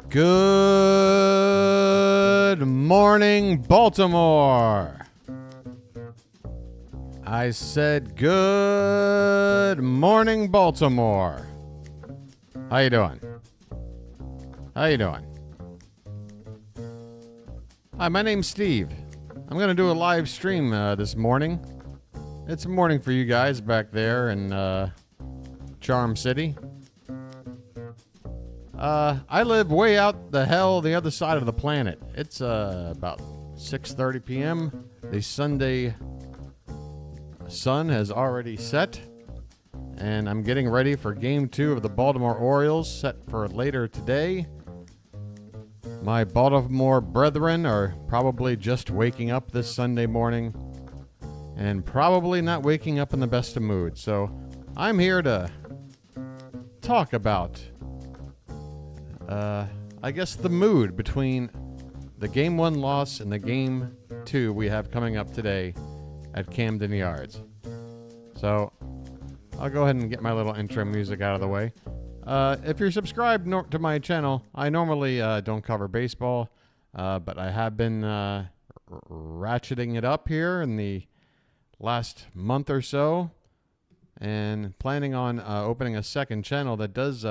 Good morning, Baltimore. I said good morning, Baltimore. How you doing? How you doing? Hi, my name's Steve. I'm going to do a live stream this morning. It's a morning for you guys back there in Charm City. I live way out the other side of the planet. It's about 6:30 p.m. The Sunday sun has already set, and I'm getting ready for Game 2 of the Baltimore Orioles, set for later today. My Baltimore brethren are probably just waking up this Sunday morning, and probably not waking up in the best of moods. So I'm here to talk about I guess the mood between the Game 1 loss and the Game 2 we have coming up today at Camden Yards. So I'll go ahead and get my little intro music out of the way. If you're subscribed to my channel, I normally don't cover baseball, but I have been ratcheting it up here in the last month or so, and planning on opening a second channel that does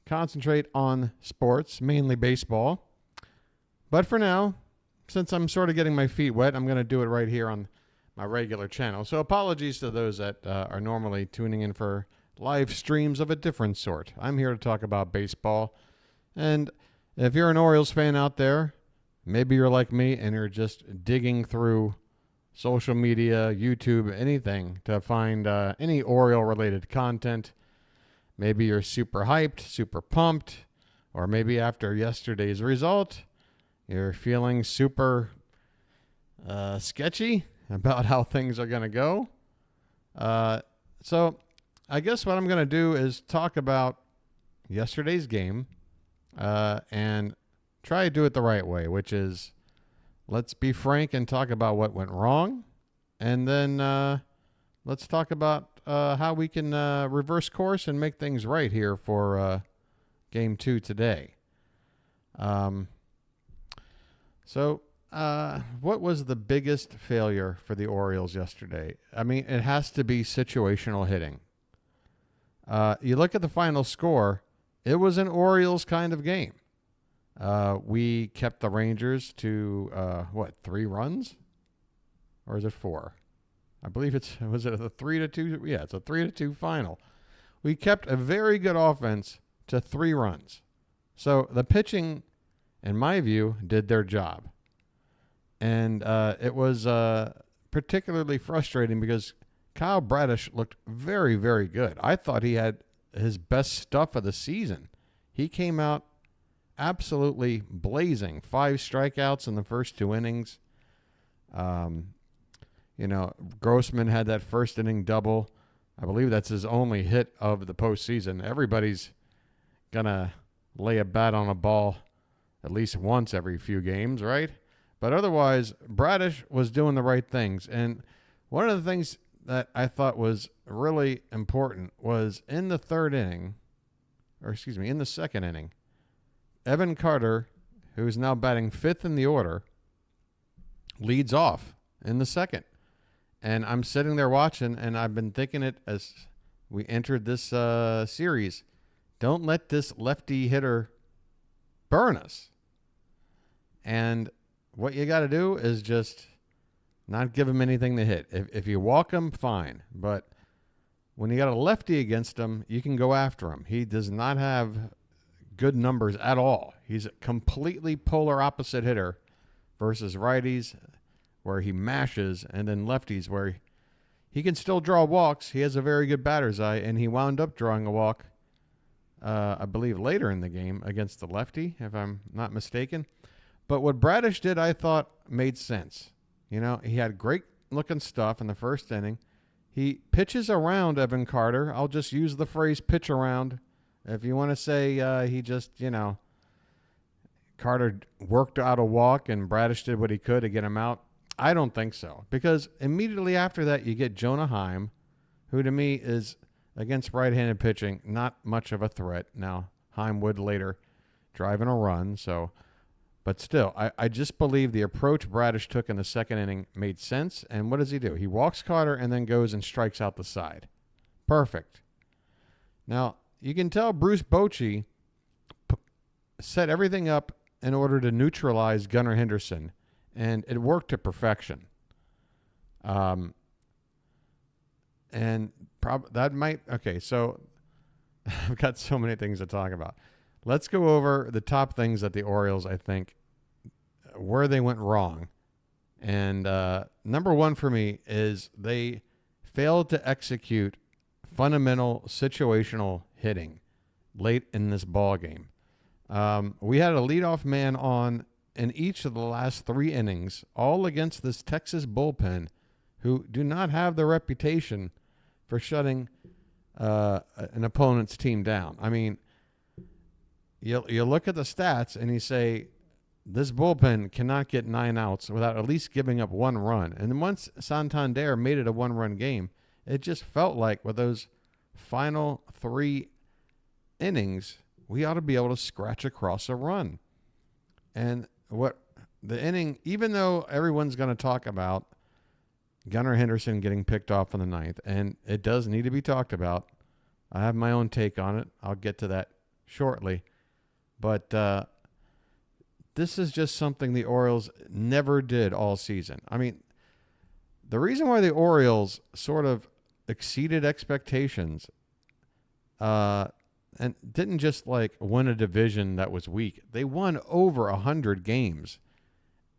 concentrate on sports, mainly baseball. But for now, since I'm sort of getting my feet wet, I'm going to do it right here on my regular channel. So apologies to those that are normally tuning in for live streams of a different sort. I'm here to talk about baseball. And if you're an Orioles fan out there, maybe you're like me and you're just digging through social media, YouTube, anything to find any Oriole-related content. Maybe you're super hyped, super pumped, or maybe after yesterday's result, you're feeling super sketchy about how things are going to go. So I guess what I'm going to do is talk about yesterday's game and try to do it the right way, which is let's be frank and talk about what went wrong, and then let's talk about how we can reverse course and make things right here for Game 2 today. So what was the biggest failure for the Orioles yesterday? I mean, it has to be situational hitting. You look at the final score, it was an Orioles kind of game. We kept the Rangers to, 3 runs? Or is it 4? I believe was it a 3-2? Yeah, it's a 3-2 final. We kept a very good offense to 3 runs. So the pitching, in my view, did their job. And it was particularly frustrating because Kyle Bradish looked very, very good. I thought he had his best stuff of the season. He came out absolutely blazing. 5 strikeouts in the first 2 innings. Grossman had that first inning double. I believe that's his only hit of the postseason. Everybody's going to lay a bat on a ball at least once every few games, right? But otherwise, Bradish was doing the right things. And one of the things that I thought was really important was in the second inning, Evan Carter, who is now batting 5th in the order, leads off in the second. And I'm sitting there watching, and I've been thinking it as we entered this series. Don't let this lefty hitter burn us. And what you got to do is just not give him anything to hit. If you walk him, fine. But when you got a lefty against him, you can go after him. He does not have good numbers at all. He's a completely polar opposite hitter versus righties, where he mashes, and then lefties where he can still draw walks. He has a very good batter's eye, and he wound up drawing a walk, I believe, later in the game against the lefty, if I'm not mistaken. But what Bradish did, I thought, made sense. He had great-looking stuff in the first inning. He pitches around Evan Carter. I'll just use the phrase pitch around. If you want to say he just, Carter worked out a walk and Bradish did what he could to get him out, I don't think so. Because immediately after that, you get Jonah Heim, who to me is, against right-handed pitching, not much of a threat. Now, Heim would later driving a run. So, but still, I just believe the approach Bradish took in the second inning made sense. And what does he do? He walks Carter and then goes and strikes out the side. Perfect. Now, you can tell Bruce Bochy set everything up in order to neutralize Gunnar Henderson, and it worked to perfection. And that might, okay, so I've got so many things to talk about. Let's go over the top things that the Orioles, I think, where they went wrong. And number one for me is they failed to execute fundamental situational hitting late in this ball game. We had a leadoff man on in each of the last 3 innings, all against this Texas bullpen, who do not have the reputation for shutting an opponent's team down. I mean, you look at the stats and you say, this bullpen cannot get 9 outs without at least giving up 1 run. And then once Santander made it a 1-run game, it just felt like with those final 3 innings, we ought to be able to scratch across a run. And what the inning, even though everyone's going to talk about Gunnar Henderson getting picked off in the 9th, and it does need to be talked about. I have my own take on it. I'll get to that shortly. But this is just something the Orioles never did all season. I mean, the reason why the Orioles sort of exceeded expectations and didn't just like win a division that was weak. They won over 100 games.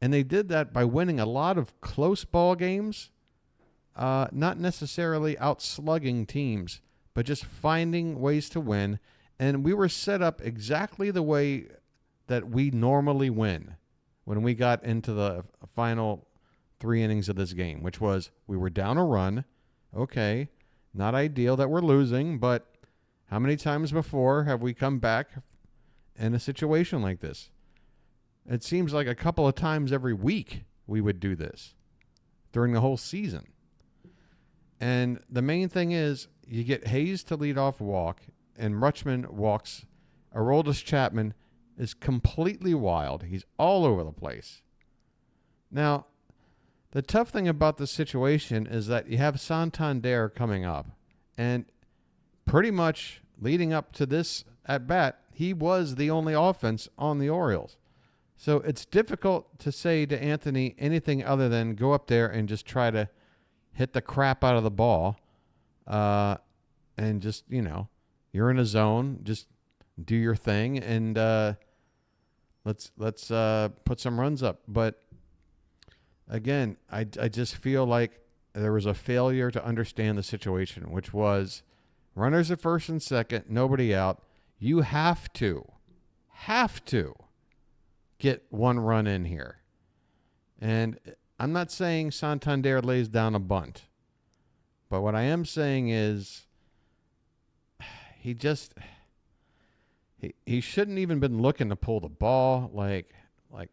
And they did that by winning a lot of close ball games, not necessarily outslugging teams, but just finding ways to win. And we were set up exactly the way that we normally win when we got into the final 3 innings of this game, which was we were down a run. Okay, not ideal that we're losing, but how many times before have we come back in a situation like this? It seems like a couple of times every week we would do this during the whole season. And the main thing is you get Hayes to lead off walk, and Rutschman walks. Aroldis Chapman is completely wild. He's all over the place. Now, the tough thing about this situation is that you have Santander coming up, and pretty much leading up to this at-bat, he was the only offense on the Orioles. So it's difficult to say to Anthony anything other than go up there and just try to hit the crap out of the ball and just, you're in a zone, just do your thing, and let's put some runs up. But again, I just feel like there was a failure to understand the situation, which was runners at first and second, nobody out. You have to get 1 run in here. And I'm not saying Santander lays down a bunt, but what I am saying is he shouldn't even been looking to pull the ball. Like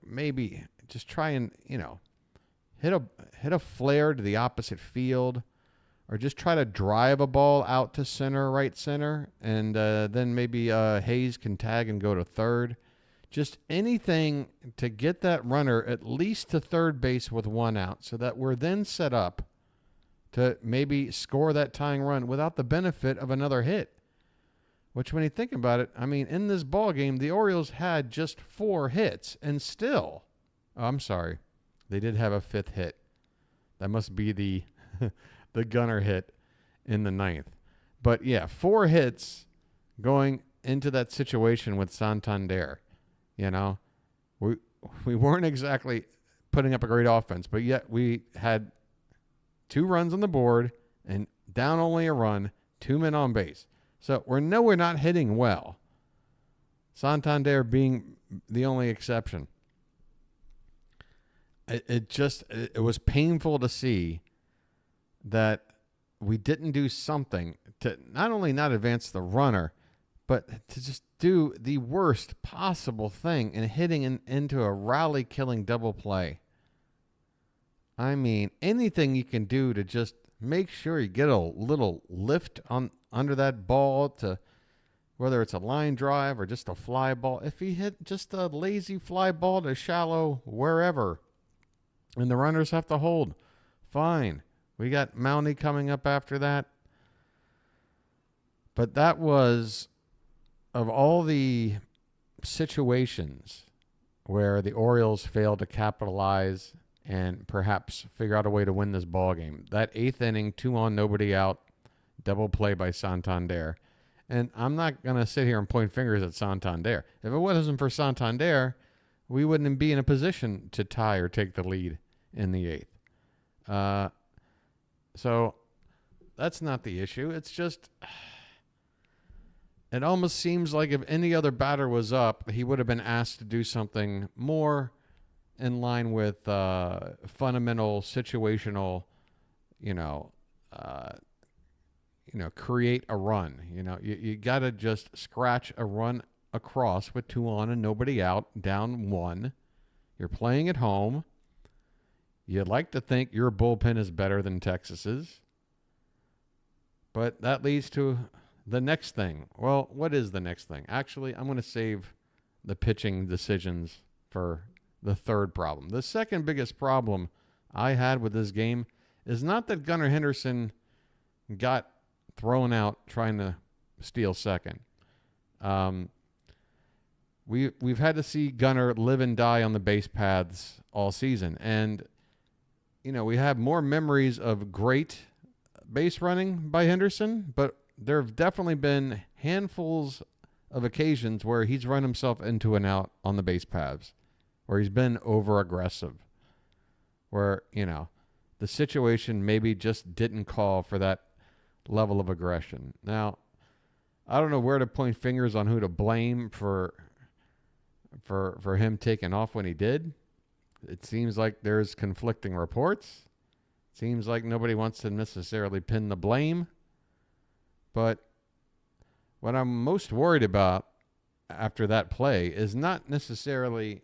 maybe just try and, hit a flare to the opposite field, or just try to drive a ball out to center, right center, and then maybe Hayes can tag and go to third. Just anything to get that runner at least to third base with 1 out, so that we're then set up to maybe score that tying run without the benefit of another hit. Which, when you think about it, I mean, in this ball game, the Orioles had just 4 hits, and still, I'm sorry, they did have a 5th hit. That must be the the Gunnar hit in the 9th. But yeah, 4 hits going into that situation with Santander. We weren't exactly putting up a great offense, but yet we had 2 runs on the board and down only a run, 2 men on base. So we're not hitting well. Santander being the only exception. It was painful to see that we didn't do something to not only not advance the runner, but to just do the worst possible thing in hitting into a rally-killing double play. I mean, anything you can do to just make sure you get a little lift on under that ball to whether it's a line drive or just a fly ball. If he hit just a lazy fly ball to shallow wherever, and the runners have to hold, fine. We got Mountie coming up after that. But that was, of all the situations where the Orioles failed to capitalize and perhaps figure out a way to win this ball game, that 8th inning, 2 on, nobody out, double play by Santander. And I'm not going to sit here and point fingers at Santander. If it wasn't for Santander, we wouldn't be in a position to tie or take the lead in the 8th. So that's not the issue. It's just, it almost seems like if any other batter was up, he would have been asked to do something more in line with fundamental situational, create a run. You got to just scratch a run across with 2 on and nobody out, down 1. You're playing at home. You'd like to think your bullpen is better than Texas's. But that leads to the next thing. Well, what is the next thing? Actually, I'm going to save the pitching decisions for the third problem. The second biggest problem I had with this game is not that Gunnar Henderson got thrown out trying to steal second. We've had to see Gunnar live and die on the base paths all season. And, we have more memories of great base running by Henderson, but there have definitely been handfuls of occasions where he's run himself into an out on the base paths, where he's been over aggressive, where, the situation maybe just didn't call for that level of aggression. Now, I don't know where to point fingers on who to blame for him taking off when he did. It seems like there's conflicting reports. It seems like nobody wants to necessarily pin the blame. But what I'm most worried about after that play is not necessarily,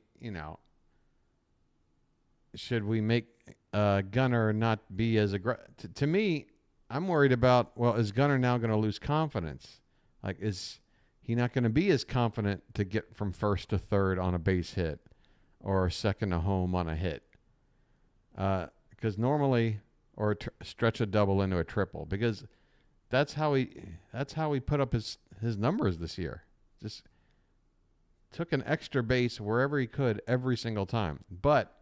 should we make Gunnar not be as aggressive. To me, I'm worried about, is Gunnar now going to lose confidence? Like, is he not going to be as confident to get from first to third on a base hit or second to home on a hit? Because normally, or stretch a double into a triple, because that's how he put up his numbers this year. Just took an extra base wherever he could every single time. But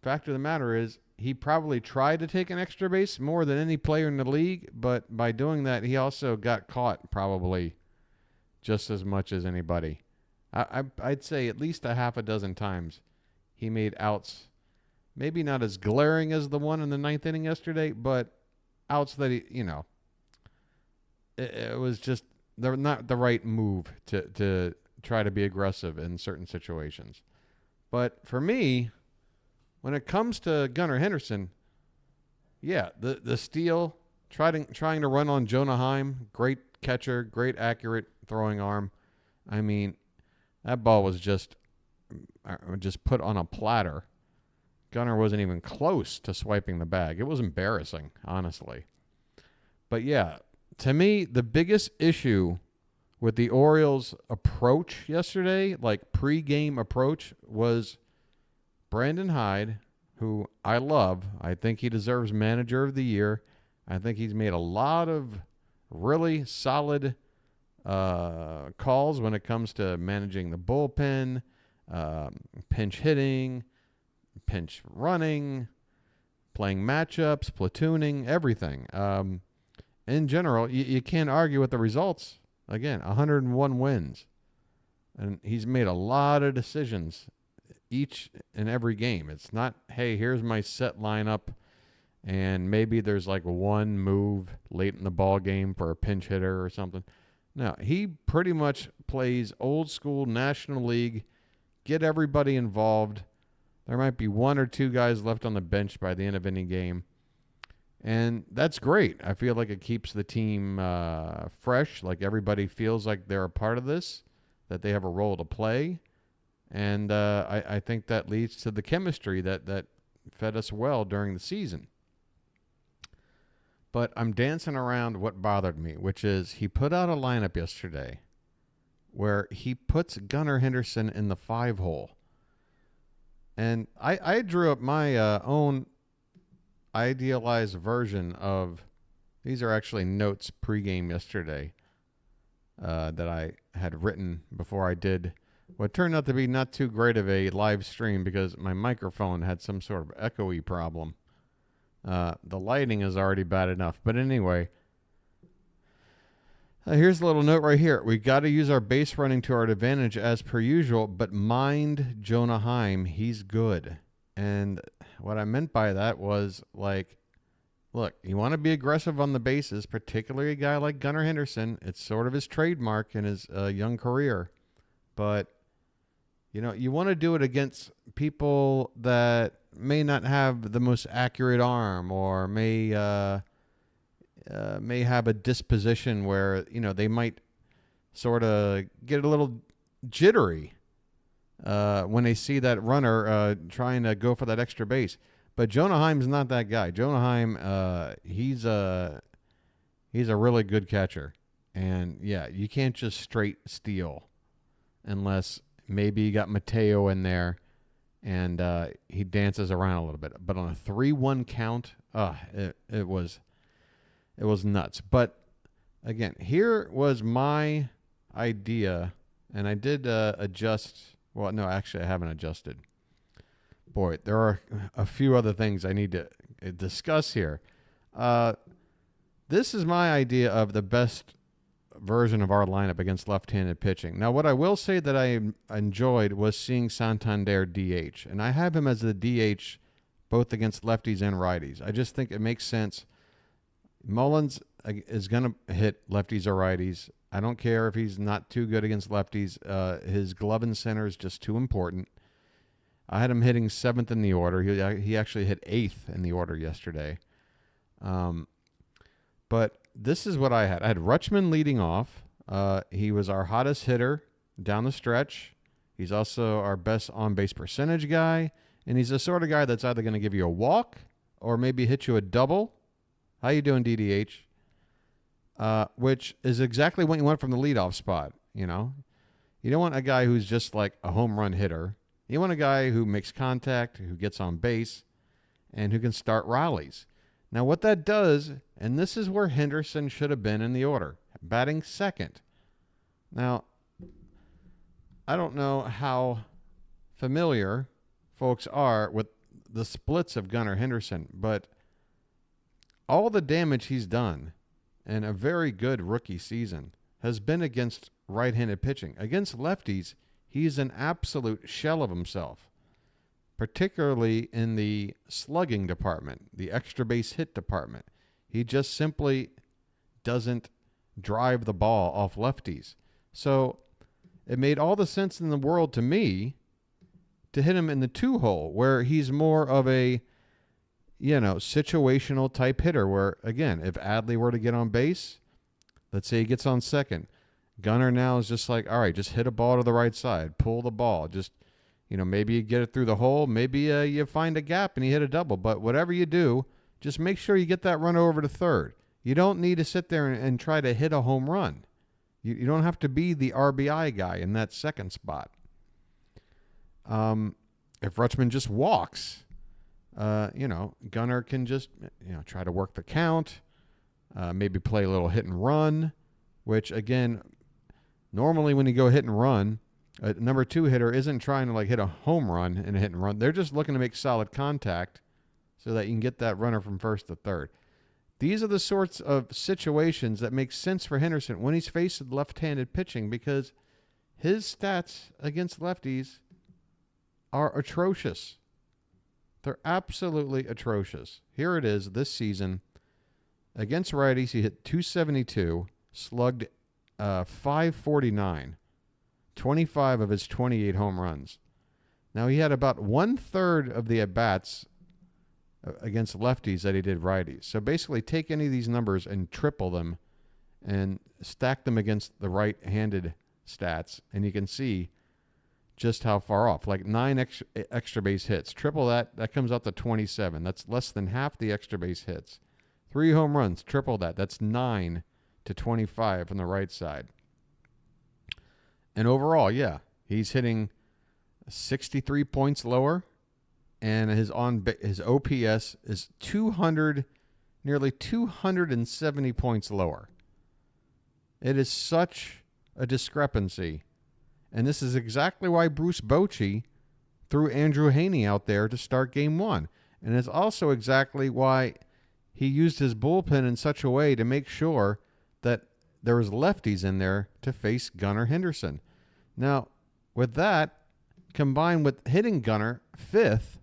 fact of the matter is, he probably tried to take an extra base more than any player in the league, but by doing that, he also got caught probably just as much as anybody. I'd say at least a half a dozen times he made outs, maybe not as glaring as the one in the 9th inning yesterday, but outs that it was just not the right move to try to be aggressive in certain situations. But for me, when it comes to Gunnar Henderson, yeah, the steal, trying to run on Jonah Heim, great catcher, great accurate throwing arm. I mean, that ball was just put on a platter. Gunnar wasn't even close to swiping the bag. It was embarrassing, honestly. But yeah, to me, the biggest issue with the Orioles' approach yesterday, like pre-game approach, was Brandon Hyde, who I love. I think he deserves Manager of the Year. I think he's made a lot of really solid calls when it comes to managing the bullpen, pinch hitting, pinch running, playing matchups, platooning, everything. In general, you can't argue with the results. Again, 101 wins. And he's made a lot of decisions each and every game. It's not, hey, here's my set lineup, and maybe there's like one move late in the ball game for a pinch hitter or something. No, he pretty much plays old school National League, get everybody involved. There might be 1 or 2 guys left on the bench by the end of any game. And that's great. I feel like it keeps the team fresh, like everybody feels like they're a part of this, that they have a role to play. And I think that leads to the chemistry that fed us well during the season. But I'm dancing around what bothered me, which is he put out a lineup yesterday where he puts Gunnar Henderson in the 5-hole. And I drew up my own idealized version of, these are actually notes pregame yesterday that I had written before I did what turned out to be not too great of a live stream because my microphone had some sort of echoey problem. The lighting is already bad enough. But anyway, here's a little note right here. We got to use our base running to our advantage as per usual, but mind Jonah Heim. He's good. And what I meant by that was, like, look, you want to be aggressive on the bases, particularly a guy like Gunnar Henderson. It's sort of his trademark in his young career. But, you know, you want to do it against people that may not have the most accurate arm or may have a disposition where, you know, they might sort of get a little jittery when they see that runner trying to go for that extra base. But Jonah Heim's not that guy. Jonah Heim, he's a really good catcher. And, yeah, you can't just straight steal unless maybe you got Mateo in there and he dances around a little bit. But on a 3-1 count, it was nuts. But, again, here was my idea, and I did adjust. Well, no, actually, I haven't adjusted. Boy, there are a few other things I need to discuss here. This is my idea of the best version of our lineup against left-handed pitching. Now, what I will say that I enjoyed was seeing Santander DH, and I have him as the DH both against lefties and righties. I just think it makes sense. Mullins is going to hit lefties or righties. I don't care if he's not too good against lefties. His glove and center is just too important. I had him hitting 7th in the order. He actually hit 8th in the order yesterday. But this is what I had. I had Rutschman leading off. He was our hottest hitter down the stretch. He's also our best on-base percentage guy. And he's the sort of guy that's either going to give you a walk or maybe hit you a double. How you doing, DDH? Which is exactly what you want from the leadoff spot, you know. You don't want a guy who's just like a home run hitter. You want a guy who makes contact, who gets on base, and who can start rallies. Now, what that does, and this is where Henderson should have been in the order, batting second. Now, I don't know how familiar folks are with the splits of Gunnar Henderson, but all the damage he's done in a very good rookie season has been against right-handed pitching. Against lefties, he's an absolute shell of himself, particularly in the slugging department, the extra base hit department. He just simply doesn't drive the ball off lefties. So it made all the sense in the world to me to hit him in the 2-hole, where he's more of a, you know, situational type hitter where, again, if Adley were to get on base, let's say he gets on second, Gunnar now is just like, all right, just hit a ball to the right side, pull the ball, just, you know, maybe you get it through the hole, maybe you find a gap and you hit a double, but whatever you do, just make sure you get that runner over to third. You don't need to sit there and try to hit a home run. You don't have to be the RBI guy in that second spot. If Rutschman just walks, you know, Gunnar can just, you know, try to work the count, maybe play a little hit and run, which, again, normally when you go hit and run, a number 2 hitter isn't trying to, like, hit a home run and a hit and run. They're just looking to make solid contact so that you can get that runner from first to third. These are the sorts of situations that make sense for Henderson when he's faced with left-handed pitching, because his stats against lefties are atrocious. They're absolutely atrocious. Here it is this season. Against righties, he hit .272, slugged .549, 25 of his 28 home runs. Now, he had about 1/3 of the at-bats against lefties that he did righties. So basically take any of these numbers and triple them and stack them against the right-handed stats, and you can see just how far off. Like 9 extra base hits. Triple that, that comes out to 27. That's less than half the extra base hits. 3 home runs, triple that. That's 9 to 25 from the right side. And overall, yeah, he's hitting 63 points lower, and his OPS is 200, nearly 270 points lower. It is such a discrepancy, and this is exactly why Bruce Bochy threw Andrew Haney out there to start Game 1, and it's also exactly why he used his bullpen in such a way to make sure that there was lefties in there to face Gunnar Henderson. Now, with that, combined with hitting Gunnar 5th,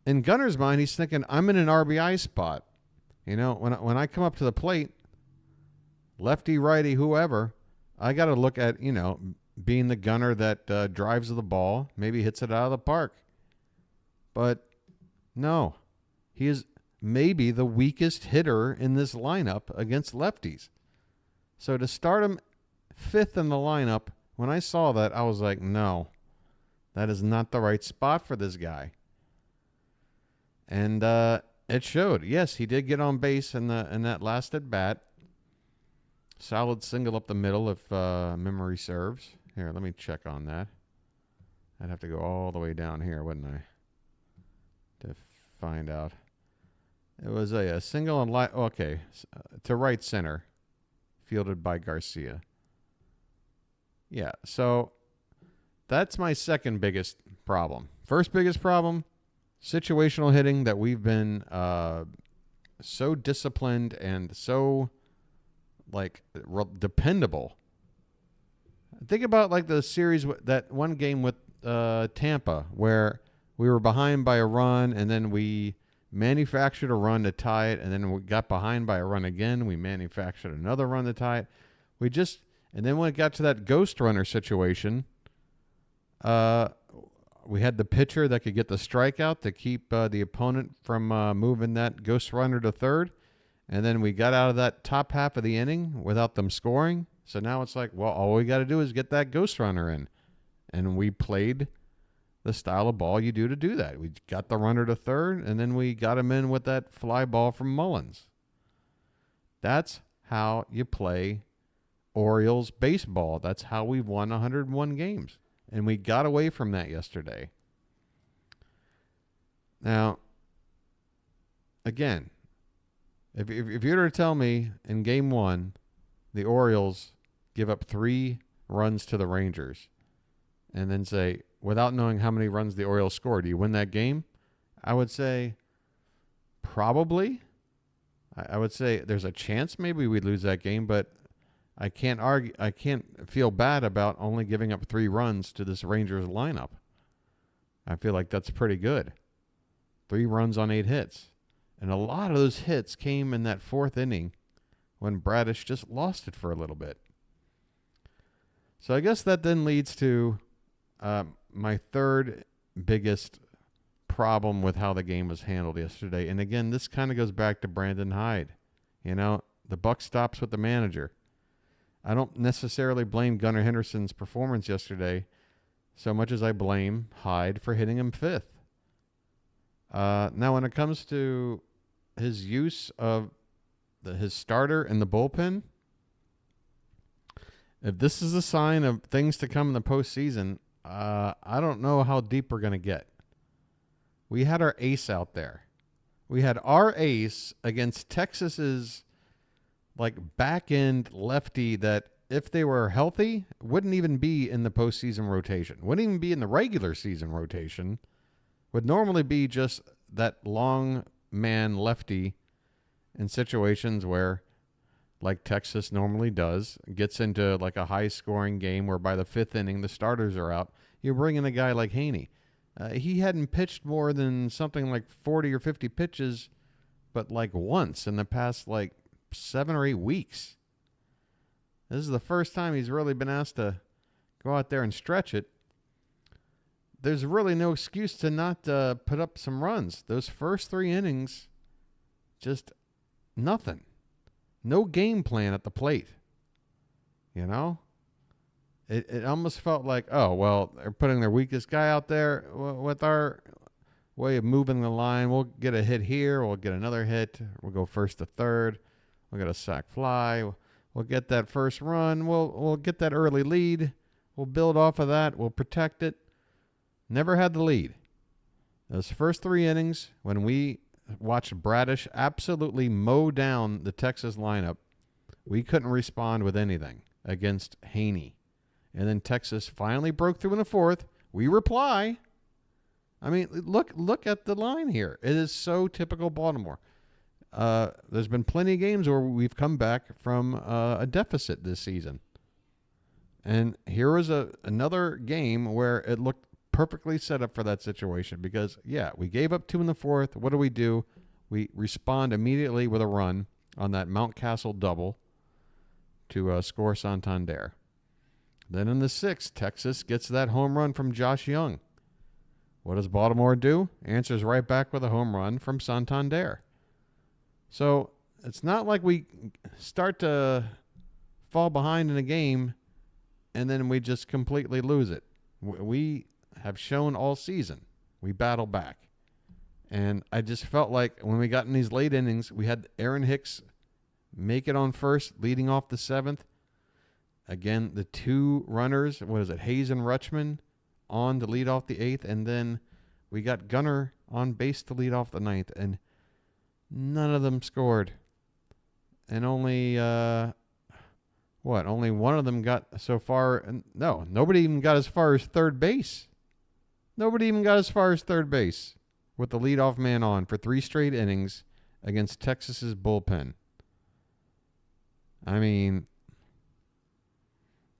in Gunnar's mind, he's thinking, I'm in an RBI spot. You know, when I come up to the plate, lefty, righty, whoever, I got to look at, you know, being the gunner that drives the ball, maybe hits it out of the park. But no, he is maybe the weakest hitter in this lineup against lefties. So to start him 5th in the lineup, when I saw that, I was like, no, that is not the right spot for this guy. And it showed. Yes, he did get on base in that last at bat. Solid single up the middle, if memory serves. Here, let me check on that. I'd have to go all the way down here, wouldn't I, to find out. It was a single on to right center, fielded by Garcia. Yeah, so that's my second biggest problem. First biggest problem, situational hitting that we've been so disciplined and so dependable. Think about like the series, that one game with Tampa where we were behind by a run and then we manufactured a run to tie it, and then we got behind by a run again. We manufactured another run to tie it. And then when it got to that ghost runner situation, we had the pitcher that could get the strikeout to keep the opponent from moving that ghost runner to third. And then we got out of that top half of the inning without them scoring. So now it's like, well, all we got to do is get that ghost runner in. And we played the style of ball you do to do that. We got the runner to third, and then we got him in with that fly ball from Mullins. That's how you play Orioles baseball. That's how we've won 101 games. And we got away from that yesterday. Now, again, if you were to tell me in Game 1, the Orioles give up 3 runs to the Rangers, and then say, without knowing how many runs the Orioles scored, do you win that game? I would say probably. I would say there's a chance maybe we'd lose that game, but I can't argue. I can't feel bad about only giving up 3 runs to this Rangers lineup. I feel like that's pretty good. 3 runs on 8 hits. And a lot of those hits came in that 4th inning when Bradish just lost it for a little bit. So I guess that then leads to my third biggest problem with how the game was handled yesterday. And again, this kind of goes back to Brandon Hyde. You know, the buck stops with the manager. I don't necessarily blame Gunnar Henderson's performance yesterday so much as I blame Hyde for hitting him 5th. Now, when it comes to his use of his starter in the bullpen, if this is a sign of things to come in the postseason, I don't know how deep we're going to get. We had our ace out there. We had our ace against Texas's back end lefty that, if they were healthy, wouldn't even be in the postseason rotation. Wouldn't even be in the regular season rotation. Would normally be just that long man lefty in situations where, like Texas normally does, gets into a high scoring game where by the 5th inning the starters are out. You bring in a guy like Haney. He hadn't pitched more than something like 40 or 50 pitches, but once in the past 7 or 8 weeks. This is the first time he's really been asked to go out there and stretch it. There's really no excuse to not put up some runs. Those first 3 innings, just nothing. No game plan at the plate. You know? It almost felt like, oh, well, they're putting their weakest guy out there with way of moving the line. We'll get a hit here. We'll get another hit. We'll go first to third. We'll get a sac fly. We'll get that first run. We'll get that early lead. We'll build off of that. We'll protect it. Never had the lead. Those first 3 innings, when we watched Bradish absolutely mow down the Texas lineup, we couldn't respond with anything against Haney. And then Texas finally broke through in the 4th. We reply. I mean, look at the line here. It is so typical Baltimore. There's been plenty of games where we've come back from a deficit this season. And here was another game where it looked perfectly set up for that situation because, yeah, we gave up 2 in the 4th. What do? We respond immediately with a run on that Mountcastle double to score Santander. Then in the 6th, Texas gets that home run from Josh Young. What does Baltimore do? Answers right back with a home run from Santander. So it's not like we start to fall behind in a game and then we just completely lose it. We have shown all season we battle back. And I just felt like when we got in these late innings, we had Aaron Hicks make it on first, leading off the 7th. Again, the 2 runners, Hayes and Rutschman on to lead off the 8th, and then we got Gunner on base to lead off the 9th, and none of them scored. And only one of them got so far. No, nobody even got as far as third base. Nobody even got as far as third base with the leadoff man on for 3 straight innings against Texas's bullpen. I mean,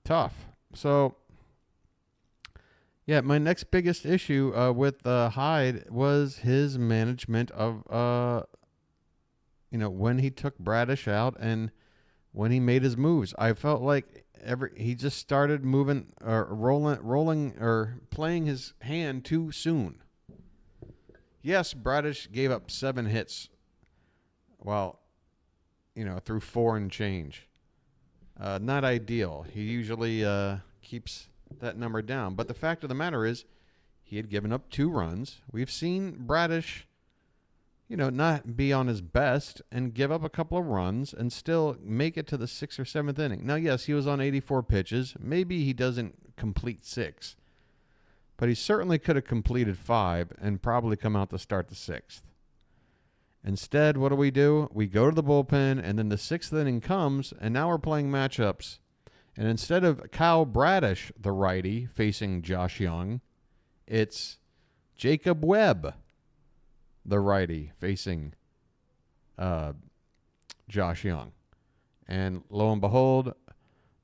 tough. So, yeah, my next biggest issue with Hyde was his management of, when he took Bradish out and when he made his moves. I felt like he just started moving or rolling or playing his hand too soon. Yes, Bradish gave up 7 hits. Through 4 and change. Not ideal. He usually keeps that number down. But the fact of the matter is, he had given up 2 runs. We've seen Bradish, not be on his best and give up a couple of runs and still make it to the 6th or 7th inning. Now, yes, he was on 84 pitches. Maybe he doesn't complete 6. But he certainly could have completed 5 and probably come out to start the 6th. Instead, what do? We go to the bullpen, and then the 6th inning comes, and now we're playing matchups. And instead of Kyle Bradish, the righty, facing Josh Young, it's Jacob Webb, the righty, facing Josh Young. And lo and behold,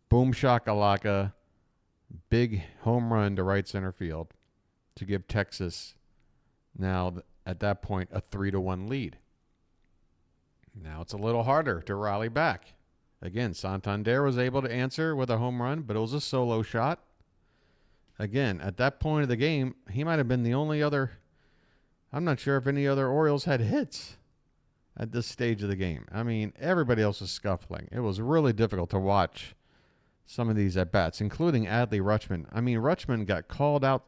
boom shakalaka, big home run to right center field to give Texas now, at that point, a 3-1 lead. Now it's a little harder to rally back. Again, Santander was able to answer with a home run, but it was a solo shot. Again, at that point of the game, he might have been the only other. I'm not sure if any other Orioles had hits at this stage of the game. I mean, everybody else was scuffling. It was really difficult to watch some of these at-bats, including Adley Rutschman. I mean, Rutschman got called out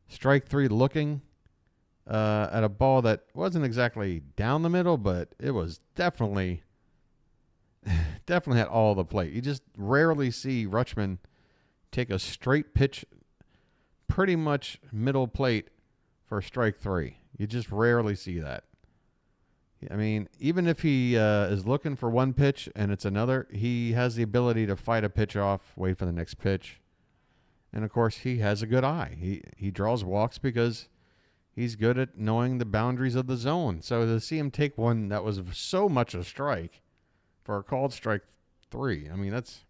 strike 3 looking at a ball that wasn't exactly down the middle, but it was definitely had all the plate. You just rarely see Rutschman take a straight pitch pretty much middle plate for strike 3. You just rarely see that. I mean, even if he is looking for one pitch and it's another, he has the ability to fight a pitch off, wait for the next pitch. And, of course, he has a good eye. He draws walks because he's good at knowing the boundaries of the zone. So to see him take one that was so much a strike for a called strike 3, I mean, that's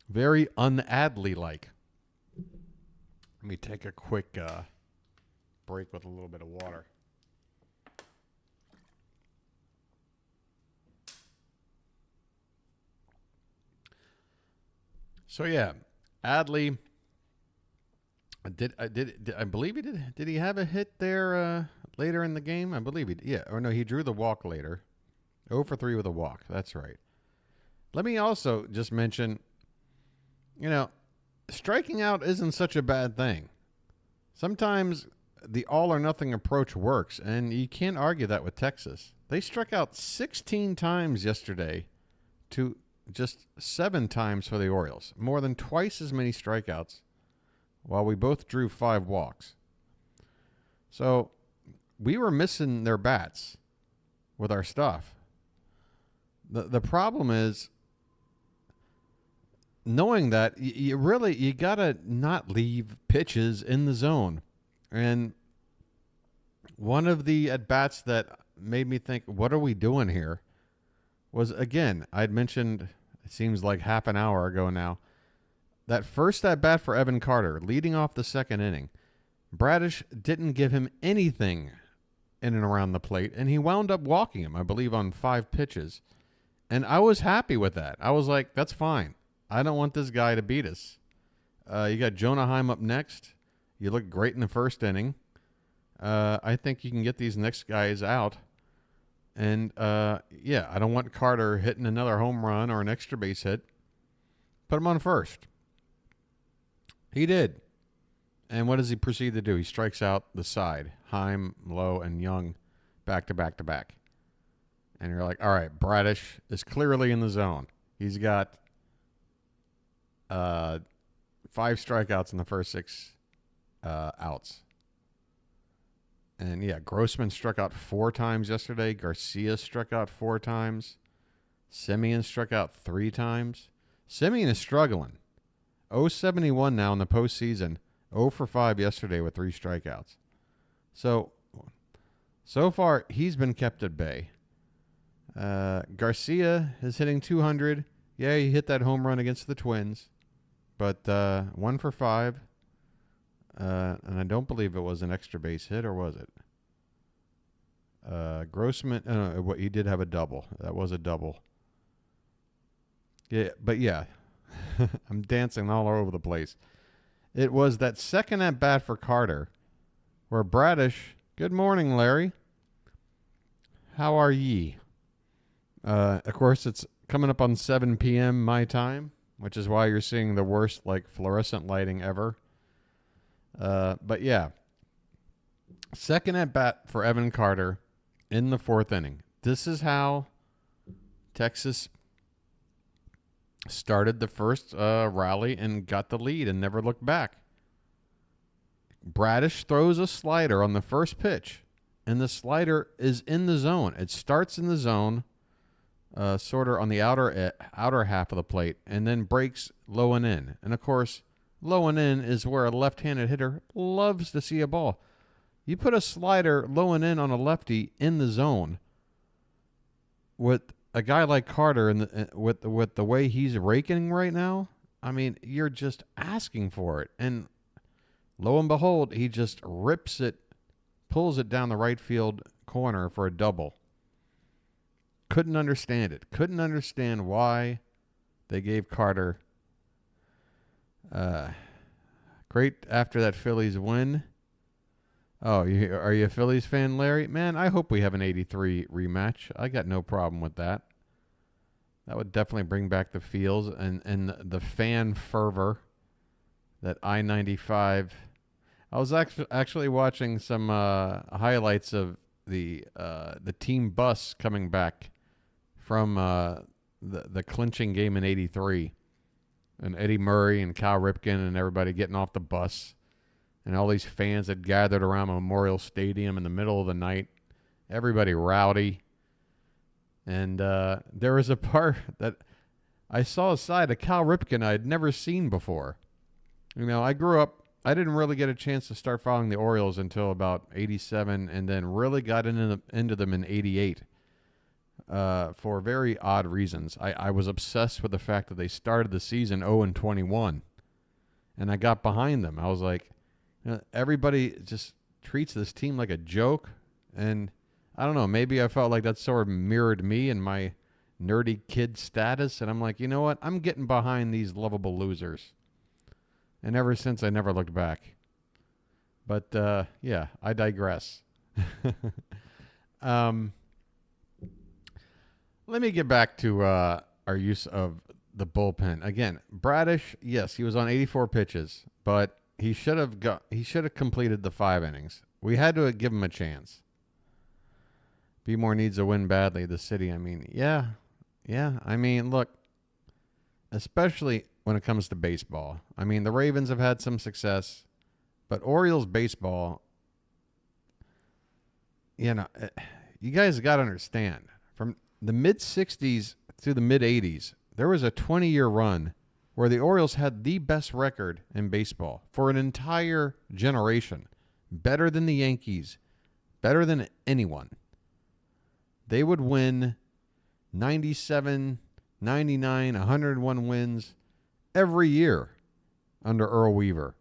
very un-Adley-like. Let me take a quick break with a little bit of water. So, yeah, Adley, I believe he did. Did he have a hit there later in the game? I believe he did. Yeah, or no, he drew the walk later. 0 for 3 with a walk. That's right. Let me also just mention, striking out isn't such a bad thing. Sometimes the all or nothing approach works, and you can't argue that with Texas. They struck out 16 times yesterday to just 7 times for the Orioles, more than twice as many strikeouts, while we both drew 5 walks. So we were missing their bats with our stuff. The problem is knowing that you gotta not leave pitches in the zone. And one of the at bats that made me think, what are we doing here? Was, again, I'd mentioned, it seems like half an hour ago now, that first at bat for Evan Carter, leading off the second inning. Bradish didn't give him anything in and around the plate, and he wound up walking him, I believe, on 5 pitches. And I was happy with that. I was like, that's fine. I don't want this guy to beat us. You got Jonah Heim up next. You look great in the first inning. I think you can get these next guys out. And, yeah, I don't want Carter hitting another home run or an extra base hit. Put him on first. He did. And what does he proceed to do? He strikes out the side. Heim, Lowe, and Young back to back to back. And you're like, all right, Bradish is clearly in the zone. He's got 5 strikeouts in the first 6 outs. And, yeah, Grossman struck out 4 times yesterday. Garcia struck out 4 times. Semien struck out 3 times. Semien is struggling. 0-71 now in the postseason. 0 for 5 yesterday with 3 strikeouts. So far, he's been kept at bay. Garcia is hitting 200. Yeah, he hit that home run against the Twins. But 1 for 5. And I don't believe it was an extra base hit, or was it? Grossman, he did have a double. That was a double. Yeah, but yeah, I'm dancing all over the place. It was that second at bat for Carter, where Bradish, good morning, Larry. How are ye? Of course, it's coming up on 7 p.m. my time, which is why you're seeing the worst, fluorescent lighting ever. But yeah, second at bat for Evan Carter in the 4th inning. This is how Texas started the first rally and got the lead and never looked back. Bradish throws a slider on the first pitch, and the slider is in the zone. It starts in the zone, sort of on the outer half of the plate, and then breaks low and in. And, of course, low and in is where a left-handed hitter loves to see a ball. You put a slider low and in on a lefty in the zone with a guy like Carter and with the way he's raking right now, I mean, you're just asking for it. And lo and behold, he just rips it, pulls it down the right field corner for a double. Couldn't understand it. Couldn't understand why they gave Carter great after that Phillies win. Oh, are you a Phillies fan, Larry? Man, I hope we have an 83 rematch. I got no problem with that. That would definitely bring back the feels and the fan fervor that I-95. I was actually watching some highlights of the team bus coming back from the clinching game in '83, and Eddie Murray and Cal Ripken and everybody getting off the bus, and all these fans that gathered around Memorial Stadium in the middle of the night, everybody rowdy. And there was a part that I saw a side of Cal Ripken I had never seen before. You know, I grew up, I didn't really get a chance to start following the Orioles until about 87, and then really got into them in 88 for very odd reasons. I was obsessed with the fact that they started the season 0-21, and I got behind them. I was like, you know, everybody just treats this team like a joke, and I don't know, maybe I felt like that sort of mirrored me and my nerdy kid status, and I'm like, you know what? I'm getting behind these lovable losers. And ever since, I never looked back. But, yeah, I digress. Let me get back to our use of the bullpen. Again, Bradish, yes, he was on 84 pitches, but he should have completed the 5 innings. we had to give them a chance. B-more needs a win badly. The city, I mean, yeah. I mean, look, especially when it comes to baseball. I mean, the Ravens have had some success, but Orioles baseball, you guys got to understand, from the mid-'60s to the mid-'80s, there was a 20-year run where the Orioles had the best record in baseball for an entire generation. Better than the Yankees, better than anyone. They would win 97, 99, 101 wins every year under Earl Weaver.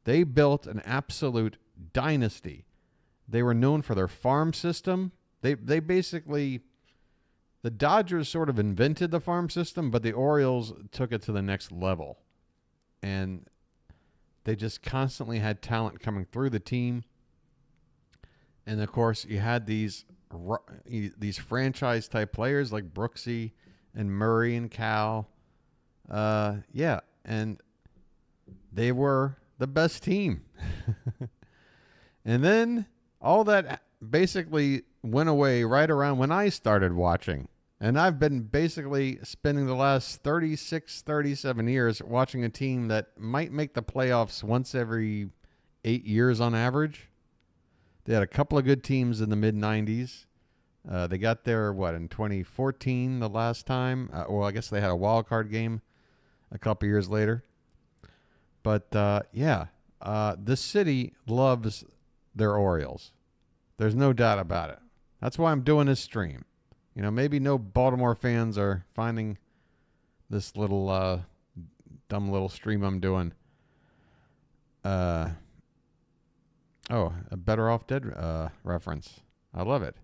They built an absolute dynasty. They were known for their farm system. They basically, the Dodgers sort of invented the farm system, but the Orioles took it to the next level. And they just constantly had talent coming through the team. And, of course, you had these franchise-type players like Brooksie and Murray and Cal. And they were the best team. And then all that basically went away right around when I started watching. And I've been basically spending the last 36, 37 years watching a team that might make the playoffs once every 8 years on average. They had a couple of good teams in the mid-'90s. They got there, in 2014 the last time? I guess they had a wild card game a couple years later. But, this city loves their Orioles. There's no doubt about it. That's why I'm doing this stream. Maybe no Baltimore fans are finding this little dumb little stream I'm doing. A Better Off Dead reference. I love it.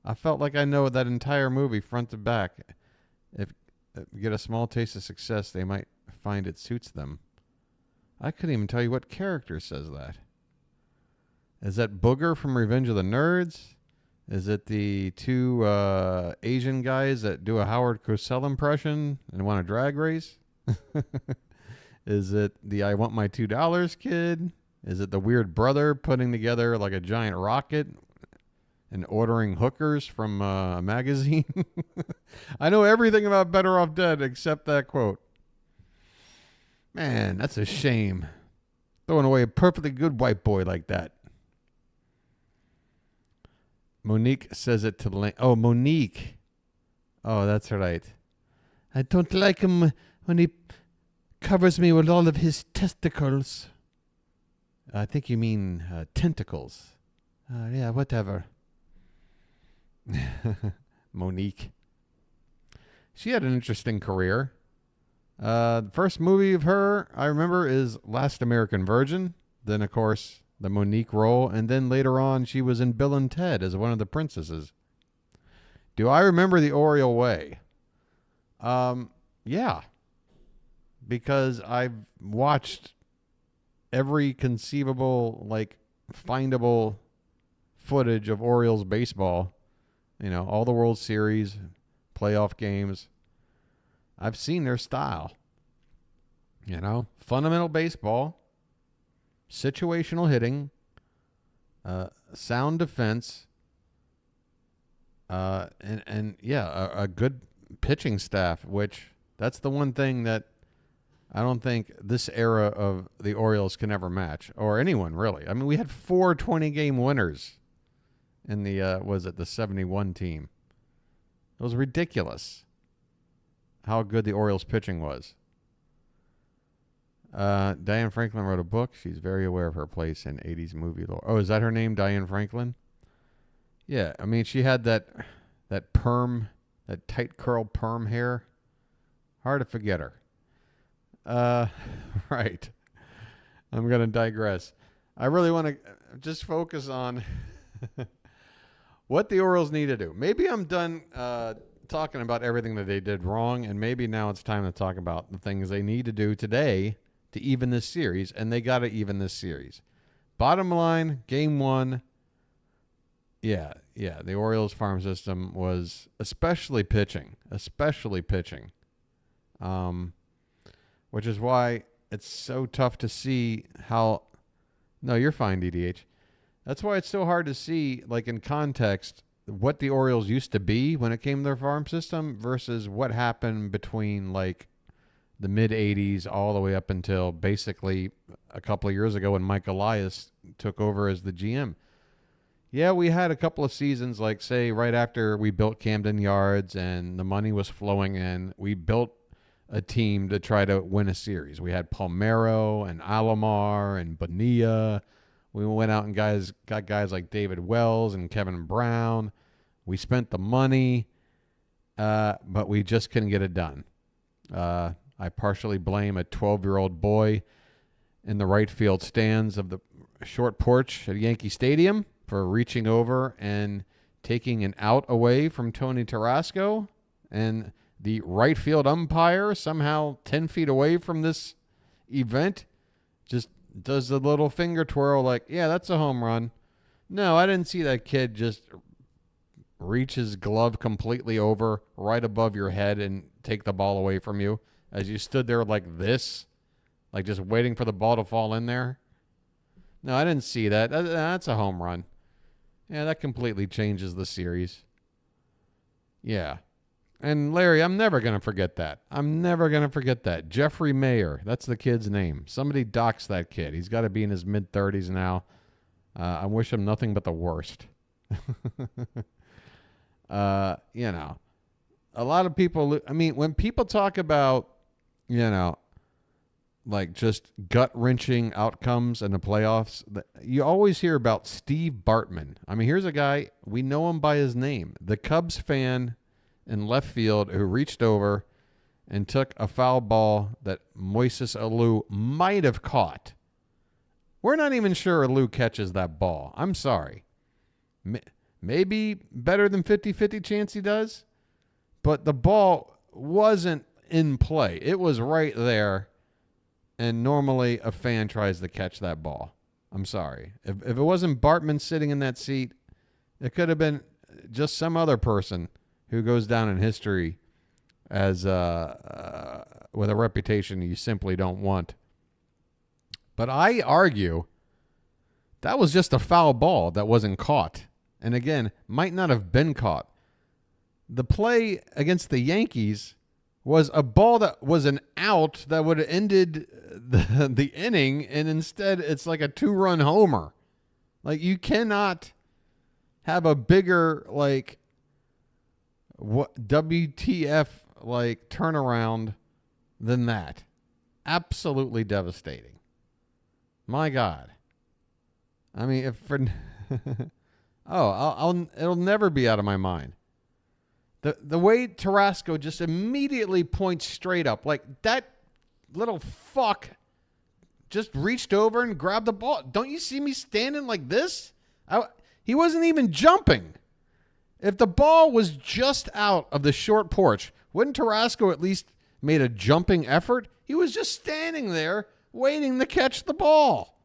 I felt like I know that entire movie front to back. If you get a small taste of success, they might find it suits them. I couldn't even tell you what character says that. Is that Booger from Revenge of the Nerds? Is it the two Asian guys that do a Howard Cosell impression and want a drag race? Is it the I Want My $2 kid? Is it the weird brother putting together like a giant rocket and ordering hookers from a magazine? I know everything about Better Off Dead except that quote. Man, that's a shame. Throwing away a perfectly good white boy like that. Monique says it to Lane. Oh, Monique. Oh, that's right. I don't like him when he covers me with all of his testicles. I think you mean tentacles. Yeah, whatever. Monique. She had an interesting career. The first movie of her I remember is Last American Virgin. Then, of course, the Monique role. And then later on, she was in Bill and Ted as one of the princesses. Do I remember the Oriole Way? Yeah. Because I've watched every conceivable, findable footage of Orioles baseball. All the World Series, playoff games. I've seen their style. Fundamental baseball, situational hitting, sound defense, a good pitching staff, which that's the one thing that I don't think this era of the Orioles can ever match, or anyone really. I mean, we had 4 20-game winners in the 71 team. It was ridiculous how good the Orioles pitching was. Diane Franklin wrote a book. She's very aware of her place in 80s movie lore. Oh, is that her name, Diane Franklin? Yeah, I mean, she had that perm, that tight curl perm hair. Hard to forget her. Right. I'm going to digress. I really want to just focus on what the Orioles need to do. Maybe I'm done talking about everything that they did wrong, and maybe now it's time to talk about the things they need to do today to even this series, and they got to even this series. Bottom line, game 1, the Orioles farm system was especially pitching, which is why it's so tough to see how. No, you're fine, DDH. That's why it's so hard to see, like in context, what the Orioles used to be when it came to their farm system versus what happened between like the mid 80s all the way up until basically a couple of years ago when Mike Elias took over as the GM. Yeah, we had a couple of seasons, like say right after we built Camden Yards and the money was flowing in, we built a team to try to win a series. We had Palmeiro and Alomar and Bonilla. We went out and got guys like David Wells and Kevin Brown. We spent the money, but we just couldn't get it done. I partially blame a 12-year-old boy in the right field stands of the short porch at Yankee Stadium for reaching over and taking an out away from Tony Tarasco, and the right field umpire somehow 10 feet away from this event just does the little finger twirl like, yeah, that's a home run. No, I didn't see that kid just reach his glove completely over right above your head and take the ball away from you as you stood there like this, like just waiting for the ball to fall in there. No, I didn't see that. That's a home run. Yeah, that completely changes the series. Yeah. And Larry, I'm never going to forget that. I'm never going to forget that. Jeffrey Mayer, that's the kid's name. Somebody doxed that kid. He's got to be in his mid-30s now. I wish him nothing but the worst. You know, a lot of people, I mean, when people talk about, you know, like just gut-wrenching outcomes in the playoffs, you always hear about Steve Bartman. I mean, here's a guy, we know him by his name, the Cubs fan in left field who reached over and took a foul ball that Moises Alou might have caught. We're not even sure Alou catches that ball. I'm sorry. Maybe better than 50-50 chance he does, but the ball wasn't in play. It was right there, and normally a fan tries to catch that ball. I'm sorry. If it wasn't Bartman sitting in that seat, it could have been just some other person who goes down in history as with a reputation you simply don't want. But I argue that was just a foul ball that wasn't caught. And again, might not have been caught. The play against the Yankees was a ball that was an out that would have ended the inning, and instead it's like a 2-run homer. Like, you cannot have a bigger, like, what WTF like turnaround than that. Absolutely devastating. My God. I mean, if for it'll never be out of my mind. The way Tarasco just immediately points straight up, like that little fuck just reached over and grabbed the ball. Don't you see me standing like this? He wasn't even jumping. If the ball was just out of the short porch, wouldn't Tarasco at least made a jumping effort? He was just standing there waiting to catch the ball.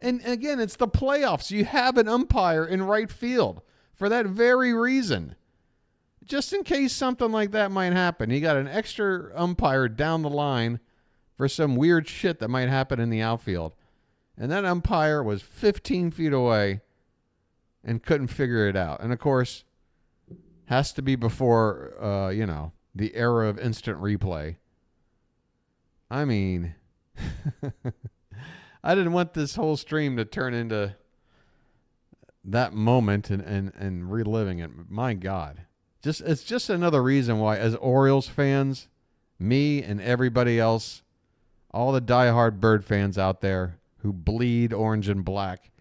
And again, it's the playoffs. You have an umpire in right field for that very reason. Just in case something like that might happen. You got an extra umpire down the line for some weird shit that might happen in the outfield. And that umpire was 15 feet away and couldn't figure it out. And, of course, has to be before, the era of instant replay. I mean, I didn't want this whole stream to turn into that moment and reliving it. My God. It's just another reason why, as Orioles fans, me and everybody else, all the diehard Bird fans out there who bleed orange and black,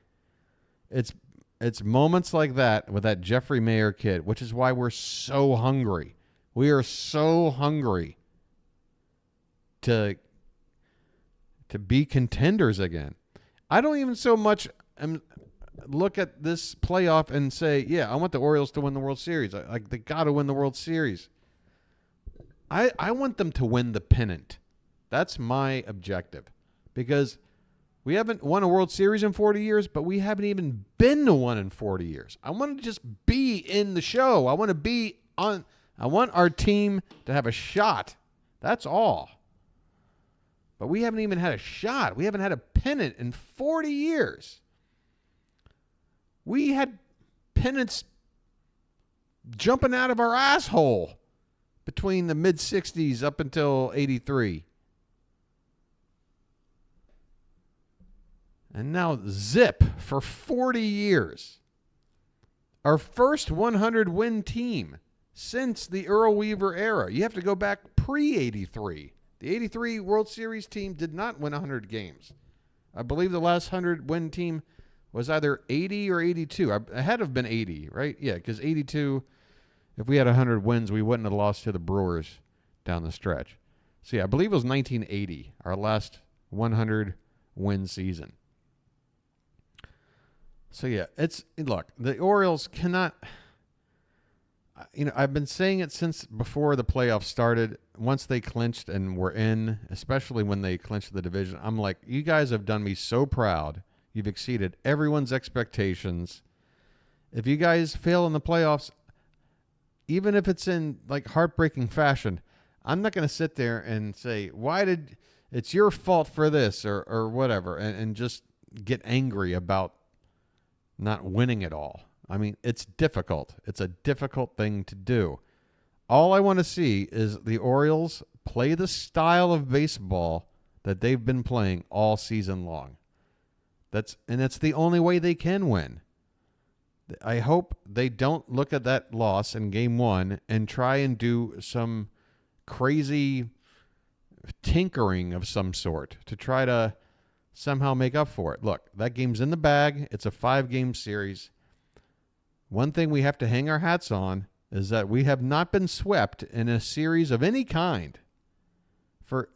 it's moments like that with that Jeffrey Mayer kid, which is why we're so hungry. We are so hungry to be contenders again. I don't even so much look at this playoff and say, yeah, I want the Orioles to win the World Series. They got to win the World Series. I want them to win the pennant. That's my objective, because we haven't won a World Series in 40 years, but we haven't even been to one in 40 years. I want to just be in the show. I want our team to have a shot. That's all. But we haven't even had a shot. We haven't had a pennant in 40 years. We had pennants jumping out of our asshole between the mid-60s up until 83. And now zip for 40 years. Our first 100-win team since the Earl Weaver era. You have to go back pre-83. The 83 World Series team did not win 100 games. I believe the last 100-win team was either 80 or 82. It had to have been 80, right? Yeah, because 82, if we had 100 wins, we wouldn't have lost to the Brewers down the stretch. So, yeah, I believe it was 1980, our last 100-win season. So, yeah, look, the Orioles cannot, I've been saying it since before the playoffs started. Once they clinched and were in, especially when they clinched the division, I'm like, you guys have done me so proud. You've exceeded everyone's expectations. If you guys fail in the playoffs, even if it's in like heartbreaking fashion, I'm not going to sit there and say, it's your fault for this or whatever, and just get angry about not winning it all. I mean, it's difficult. It's a difficult thing to do. All I want to see is the Orioles play the style of baseball that they've been playing all season long. That's the only way they can win. I hope they don't look at that loss in game 1 and try and do some crazy tinkering of some sort to try to somehow make up for it. Look, that game's in the bag. It's a 5-game series. One thing we have to hang our hats on is that we have not been swept in a series of any kind for,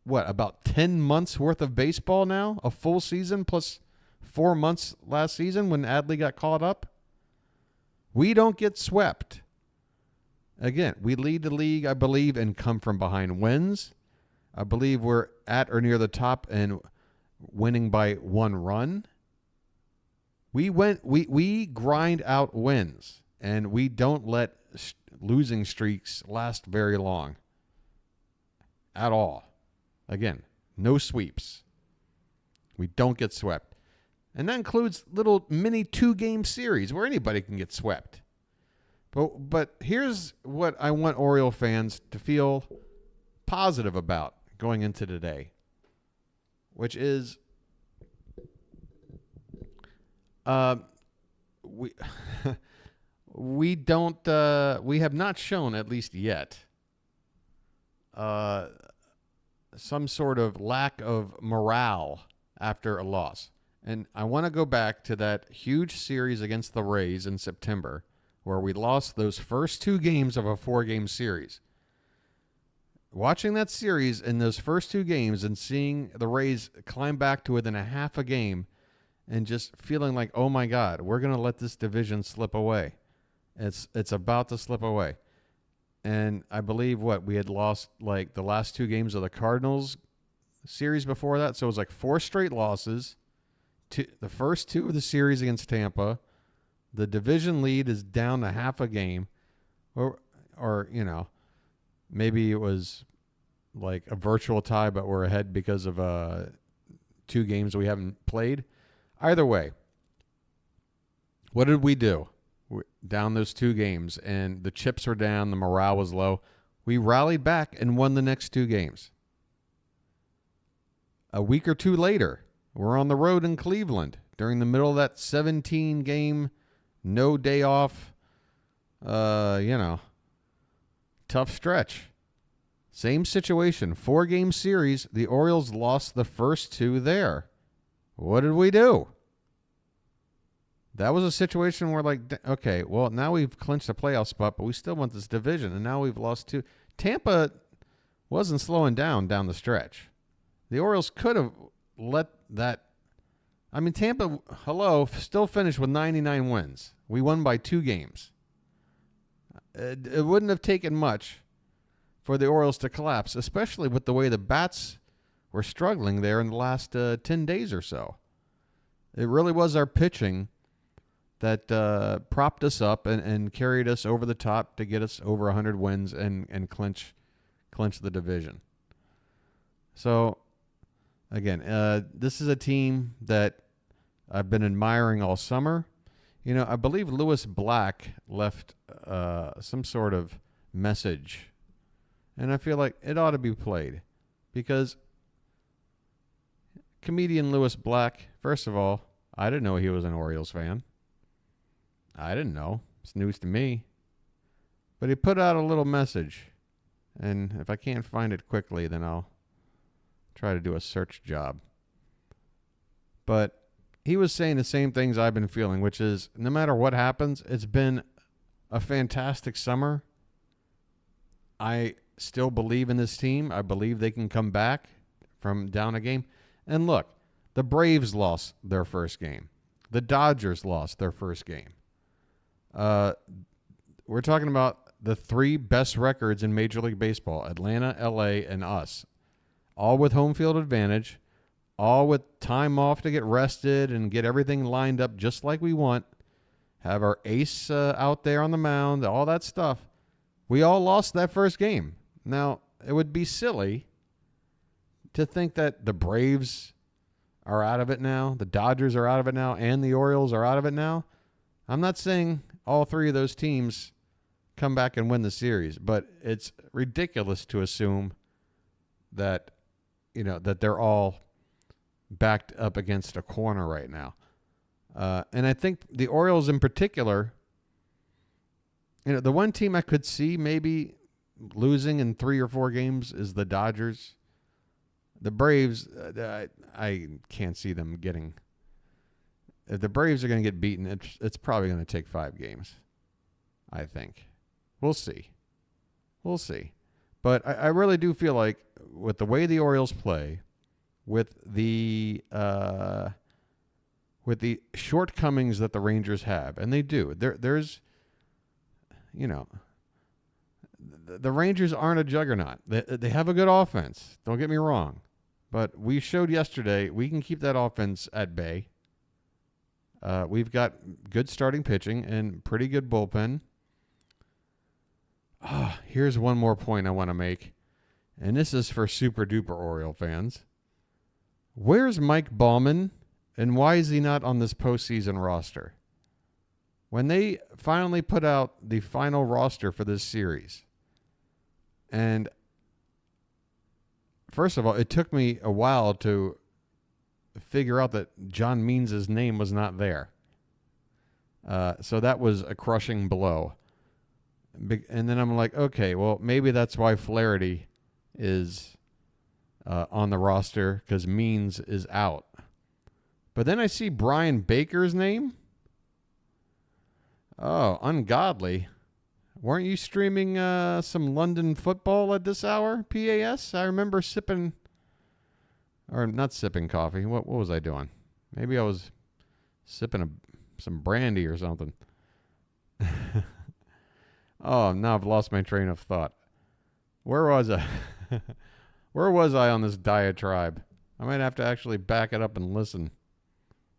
about 10 months worth of baseball now? A full season plus 4 months last season when Adley got caught up? We don't get swept. Again, we lead the league, I believe, and come from behind wins. I believe we're at or near the top and winning by 1 run. We grind out wins, and we don't let losing streaks last very long at all. Again, no sweeps. We don't get swept. And that includes little mini 2-game series where anybody can get swept. But here's what I want Oriole fans to feel positive about going into today, which is we have not shown, at least yet, some sort of lack of morale after a loss. And I want to go back to that huge series against the Rays in September where we lost those first 2 games of a 4-game series. Watching that series in those first 2 games and seeing the Rays climb back to within a half a game and just feeling like, oh my God, we're going to let this division slip away. It's about to slip away. And I believe we had lost like the last 2 games of the Cardinals series before that. So it was like 4 straight losses. The first 2 of the series against Tampa. The division lead is down to half a game. Or maybe it was like a virtual tie, but we're ahead because of 2 games we haven't played. Either way, what did we do? We're down those 2 games, and the chips were down, the morale was low. We rallied back and won the next 2 games. A week or 2 later, we're on the road in Cleveland during the middle of that 17-game, no day off, tough stretch. Same situation, 4-game series. The Orioles lost the first 2 there. What did we do? That was a situation where, okay, well, now we've clinched a playoff spot, but we still want this division, and now we've lost 2. Tampa wasn't slowing down the stretch. The Orioles could have let that. I mean, Tampa, still finished with 99 wins. We won by 2 games. It wouldn't have taken much for the Orioles to collapse, especially with the way the bats were struggling there in the last 10 days or so. It really was our pitching that propped us up and carried us over the top to get us over 100 wins and clinch the division. So Again, this is a team that I've been admiring all summer. You know, I believe Lewis Black left some sort of message, and I feel like it ought to be played because comedian Lewis Black, first of all, I didn't know he was an Orioles fan. I didn't know. It's news to me. But he put out a little message, and if I can't find it quickly, then I'll try to do a search job. But he was saying the same things I've been feeling, which is no matter what happens, it's been a fantastic summer. I still believe in this team. I believe they can come back from down a game. And look, the Braves lost their first game. The Dodgers lost their first game. We're talking about the three best records in Major League Baseball, Atlanta, L.A., and us. All with home field advantage, all with time off to get rested and get everything lined up just like we want. Have our ace out there on the mound, all that stuff. We all lost that first game. Now, it would be silly to think that the Braves are out of it now, the Dodgers are out of it now, and the Orioles are out of it now. I'm not saying all three of those teams come back and win the series, but it's ridiculous to assume that, you know, that they're all backed up against a corner right now. And I think the Orioles in particular, you know, the one team I could see maybe losing in 3 or 4 games is the Dodgers. The Braves, I can't see them getting. If the Braves are going to get beaten, it's probably going to take 5 games, I think. We'll see. We'll see. But I really do feel like with the way the Orioles play, with the shortcomings that the Rangers have, and they do, there's, you know, the Rangers aren't a juggernaut. They have a good offense. Don't get me wrong. But we showed yesterday we can keep that offense at bay. We've got good starting pitching and pretty good bullpen. Here's one more point I want to make, and this is for super duper Oriole fans. Where's Mike Baumann, and why is he not on this postseason roster? When they finally put out the final roster for this series, and first of all, it took me a while to figure out that John Means' name was not there. So that was a crushing blow. And then I'm like, okay, well, maybe that's why Flaherty is on the roster, because Means is out. But then I see Brian Baker's name. Oh, ungodly. Weren't you streaming some London football at this hour, PAS? I remember sipping, or not sipping coffee. What was I doing? Maybe I was sipping some brandy or something. Oh, now I've lost my train of thought. Where was I? Where was I on this diatribe? I might have to actually back it up and listen.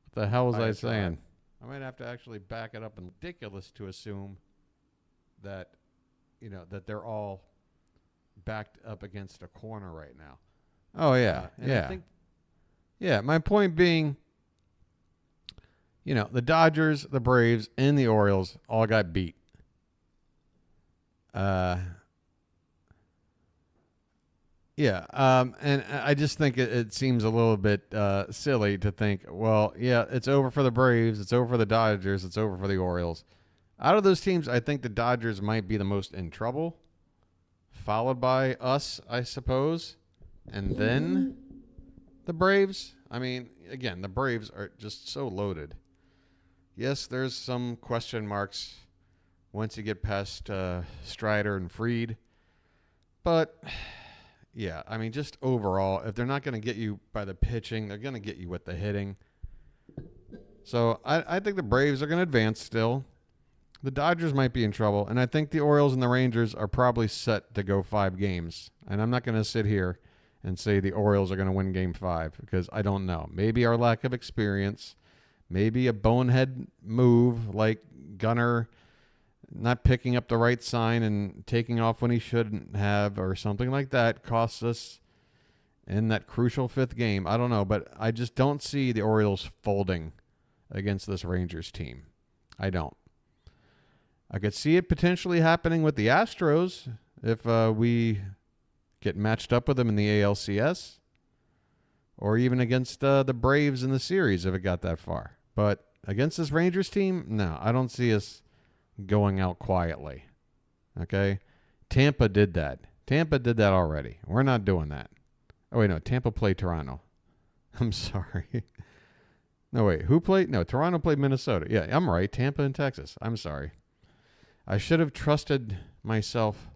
What the hell was I saying? I might have to actually back it up. And ridiculous to assume that, you know, that they're all backed up against a corner right now. Oh, yeah. Yeah. My point being, you know, the Dodgers, the Braves, and the Orioles all got beat. And I just think it seems a little bit silly to think, well, yeah, it's over for the Braves, it's over for the Dodgers, it's over for the Orioles. Out of those teams, I think the Dodgers might be the most in trouble, followed by us, I suppose, and then the Braves. I mean, again, the Braves are just so loaded. Yes, there's some question marks once you get past Strider and Fried. But, yeah, I mean, just overall, if they're not going to get you by the pitching, they're going to get you with the hitting. So I think the Braves are going to advance still. The Dodgers might be in trouble, and I think the Orioles and the Rangers are probably set to go 5 games. And I'm not going to sit here and say the Orioles are going to win Game 5 because I don't know. Maybe our lack of experience, maybe a bonehead move like Gunnar not picking up the right sign and taking off when he shouldn't have, or something like that, costs us in that crucial 5th game. I don't know, but I just don't see the Orioles folding against this Rangers team. I don't. I could see it potentially happening with the Astros if we get matched up with them in the ALCS, or even against the Braves in the series if it got that far. But against this Rangers team, no, I don't see us going out quietly. Okay? Tampa did that. Tampa did that already. We're not doing that. Oh, wait, no. Tampa played Toronto. I'm sorry. No, wait. Who played? No, Toronto played Minnesota. Yeah, I'm right. Tampa and Texas. I'm sorry. I should have trusted myself,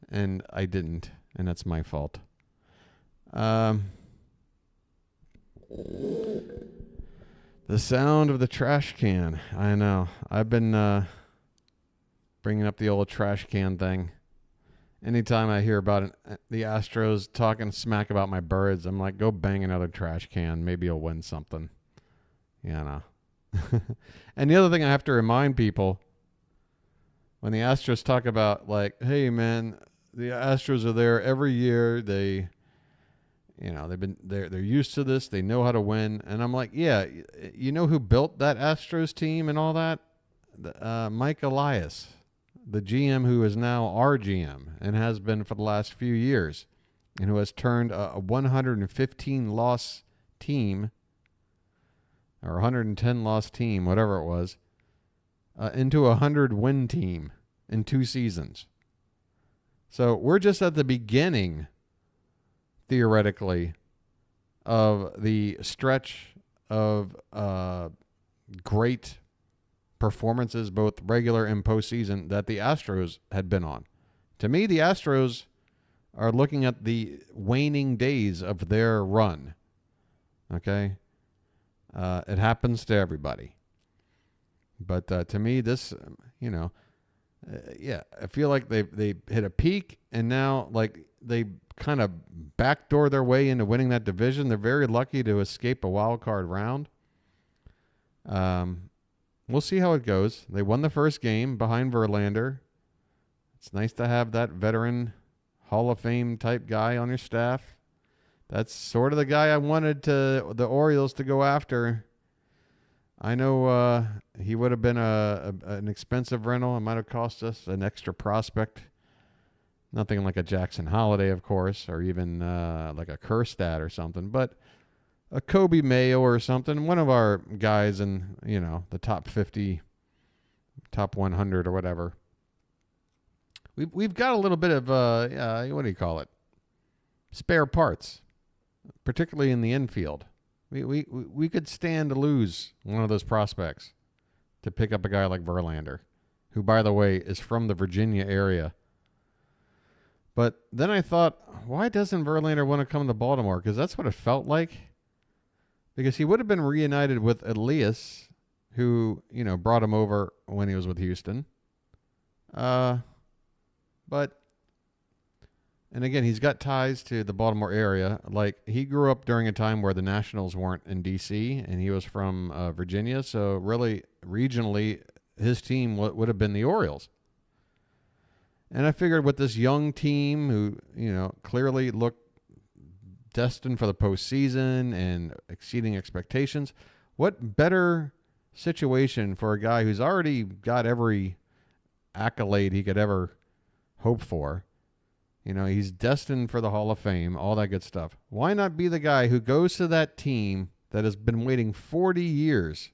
and I didn't, and that's my fault. The sound of the trash can. I know. I've been bringing up the old trash can thing. Anytime I hear about the Astros talking smack about my birds, I'm like, go bang another trash can. Maybe you'll win something. Yeah, no. And the other thing I have to remind people, when the Astros talk about, like, hey, man, the Astros are there every year. They're used to this. They know how to win. And I'm like, yeah, you know who built that Astros team and all that? Mike Elias, the GM who is now our GM and has been for the last few years, and who has turned a 115-loss team or 110-loss team, whatever it was, into a 100-win team in 2 seasons. So we're just at the beginning, theoretically, of the stretch of great performances, both regular and postseason, that the Astros had been on. To me, the Astros are looking at the waning days of their run. Okay? It happens to everybody. But to me, this, I feel like they hit a peak, and now, like, they kind of backdoor their way into winning that division. They're very lucky to escape a wild card round. We'll see how it goes. They won the first game behind Verlander. It's nice to have that veteran Hall of Fame type guy on your staff. That's sort of the guy I wanted the Orioles to go after. I know he would have been an expensive rental. It might have cost us an extra prospect. Nothing like a Jackson Holiday, of course, or even like a Kjerstad or something. But a Kobe Mayo or something. One of our guys in, the top 50, top 100 or whatever. We've got a little bit of, what do you call it? Spare parts, particularly in the infield. We could stand to lose one of those prospects to pick up a guy like Verlander, who, by the way, is from the Virginia area. But then I thought, why doesn't Verlander want to come to Baltimore? Because that's what it felt like. Because he would have been reunited with Elias, who, brought him over when he was with Houston. But, and again, he's got ties to the Baltimore area. Like, he grew up during a time where the Nationals weren't in D.C., and he was from Virginia. So, really, regionally, his team would have been the Orioles. And I figured with this young team who, clearly looked destined for the postseason and exceeding expectations, what better situation for a guy who's already got every accolade he could ever hope for? He's destined for the Hall of Fame, all that good stuff. Why not be the guy who goes to that team that has been waiting 40 years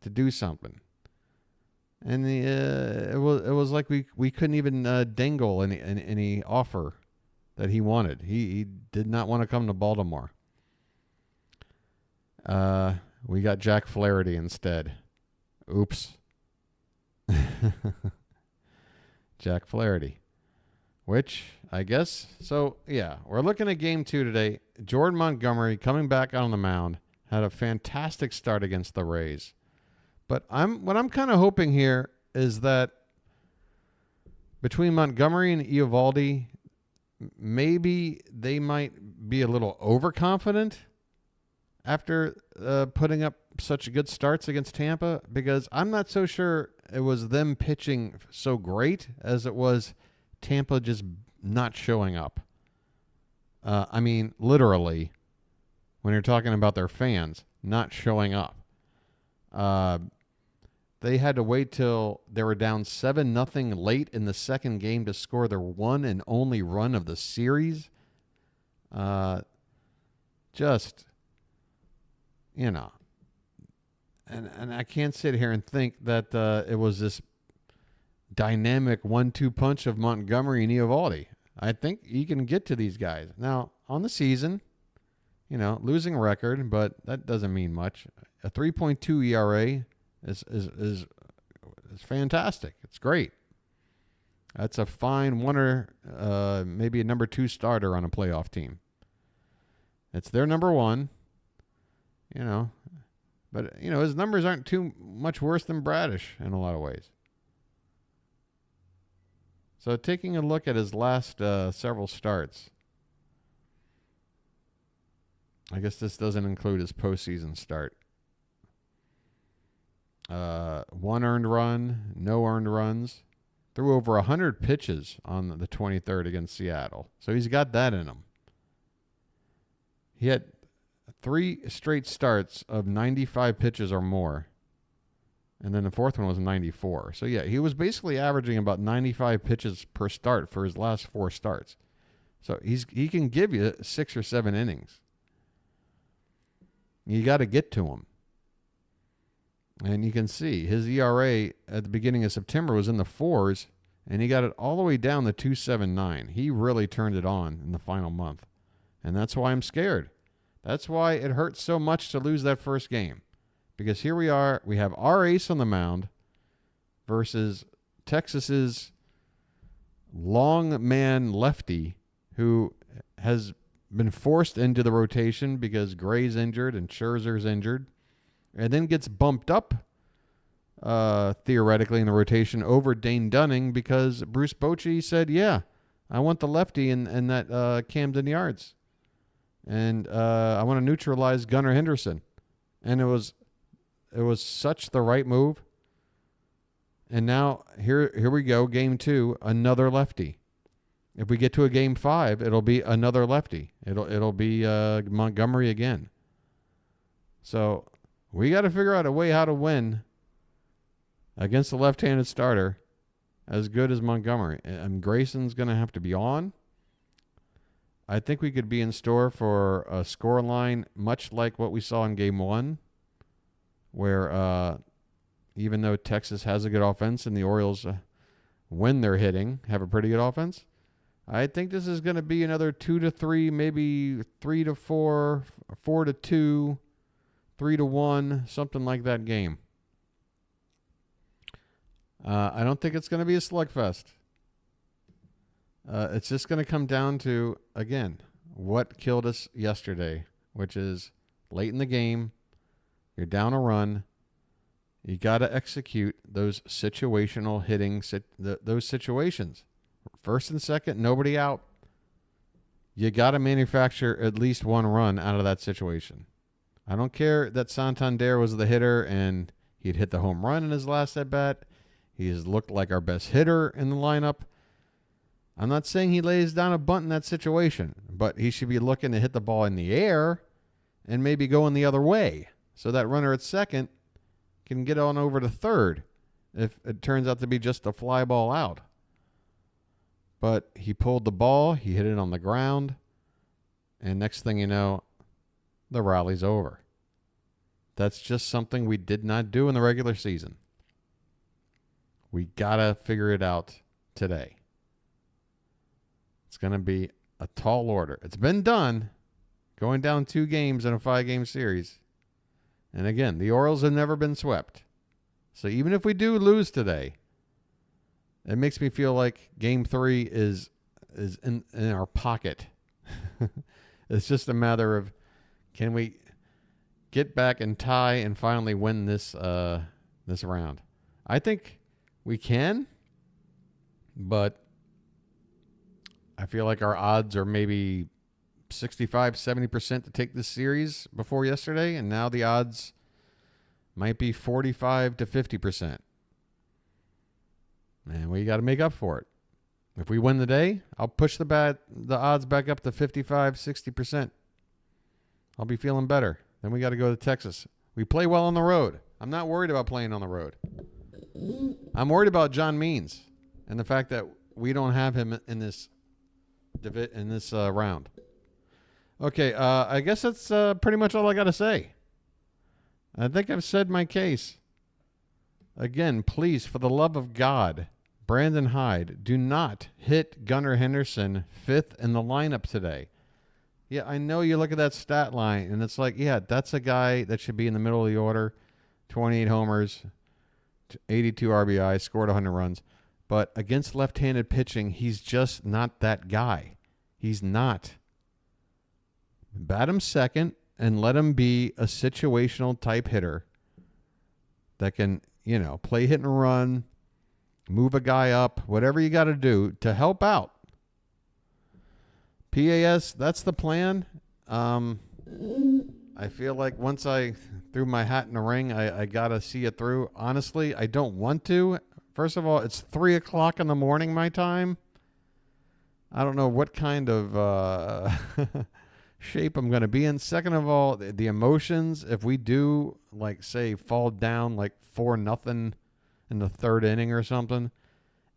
to do something? And it was like we couldn't even dangle any offer that he wanted. He did not want to come to Baltimore. We got Jack Flaherty instead. Oops. Jack Flaherty. Which, I guess, so, yeah, we're looking at Game 2 today. Jordan Montgomery coming back on the mound. Had a fantastic start against the Rays. But what I'm kind of hoping here is that between Montgomery and Eovaldi, maybe they might be a little overconfident after putting up such good starts against Tampa, because I'm not so sure it was them pitching so great as it was Tampa just not showing up. I mean, literally, when you're talking about their fans not showing up. They had to wait till they were down 7-0 late in the second game to score their one and only run of the series. Just, you know, and I can't sit here and think that it was this dynamic 1-2 punch of Montgomery and Eovaldi. I think you can get to these guys. Now, on the season, you know, losing record, but that doesn't mean much. A 3.2 ERA is fantastic. It's great. That's a fine one or maybe a number 2 starter on a playoff team. It's their number 1, you know. But, you know, his numbers aren't too much worse than Bradish in a lot of ways. So taking a look at his last several starts, I guess this doesn't include his postseason start. 1 earned run, no earned runs. Threw over 100 pitches on the 23rd against Seattle. So he's got that in him. He had 3 straight starts of 95 pitches or more. And then the fourth one was 94. So, yeah, he was basically averaging about 95 pitches per start for his last 4 starts. So he can give you 6 or 7 innings. You got to get to him. And you can see his ERA at the beginning of September was in the 4s, and he got it all the way down to 2.79. He really turned it on in the final month. And that's why I'm scared. That's why it hurts so much to lose that first game. Because here we are, we have our ace on the mound versus Texas's long man lefty who has been forced into the rotation because Gray's injured and Scherzer's injured, and then gets bumped up theoretically in the rotation over Dane Dunning because Bruce Bochy said, yeah, I want the lefty in that Camden Yards. And I want to neutralize Gunnar Henderson. And it was such the right move. And now here we go, game 2, another lefty. If we get to a game 5, it'll be another lefty. It'll be Montgomery again. So we got to figure out a way how to win against a left-handed starter as good as Montgomery. And Grayson's going to have to be on. I think we could be in store for a score line much like what we saw in game 1, where even though Texas has a good offense and the Orioles, when they're hitting, have a pretty good offense, I think this is going to be another 2-3, maybe 3-4, 4-2, 3-1, something like that game. I don't think it's going to be a slugfest. It's just going to come down to, again, what killed us yesterday, which is late in the game, you're down a run, you got to execute those situational hitting, those situations. First and second, nobody out. You got to manufacture at least one run out of that situation. I don't care that Santander was the hitter and he'd hit the home run in his last at-bat. He's looked like our best hitter in the lineup. I'm not saying he lays down a bunt in that situation, but he should be looking to hit the ball in the air and maybe going the other way so that runner at second can get on over to third if it turns out to be just a fly ball out. But he pulled the ball, he hit it on the ground, and next thing you know, the rally's over. That's just something we did not do in the regular season. We got to figure it out today. It's going to be a tall order. It's been done, going down 2 games in a 5-game series. And again, the Orioles have never been swept. So even if we do lose today, it makes me feel like game 3 is in our pocket. It's just a matter of, can we get back and tie and finally win this round? I think we can, but I feel like our odds are maybe 65, 70% to take this series before yesterday, and now the odds might be 45 to 50%. And we got to make up for it. If we win the day, I'll push the odds back up to 55, 60%. I'll be feeling better. Then we got to go to Texas. We play well on the road. I'm not worried about playing on the road. I'm worried about John Means and the fact that we don't have him in this round. Okay, I guess that's pretty much all I got to say. I think I've said my case. Again, please, for the love of God, Brandon Hyde, do not hit Gunnar Henderson 5th in the lineup today. Yeah, I know you look at that stat line, and it's like, yeah, that's a guy that should be in the middle of the order. 28 homers, 82 RBI, scored 100 runs. But against left-handed pitching, he's just not that guy. He's not. Bat him second and let him be a situational type hitter that can, play hit and run, move a guy up, whatever you got to do to help out. PAS, that's the plan. I feel like once I threw my hat in the ring, I got to see it through. Honestly, I don't want to. First of all, it's 3 o'clock in the morning my time. I don't know what kind of shape I'm going to be in. Second of all, the emotions, if we do, say, fall down 4-0 in the third inning or something,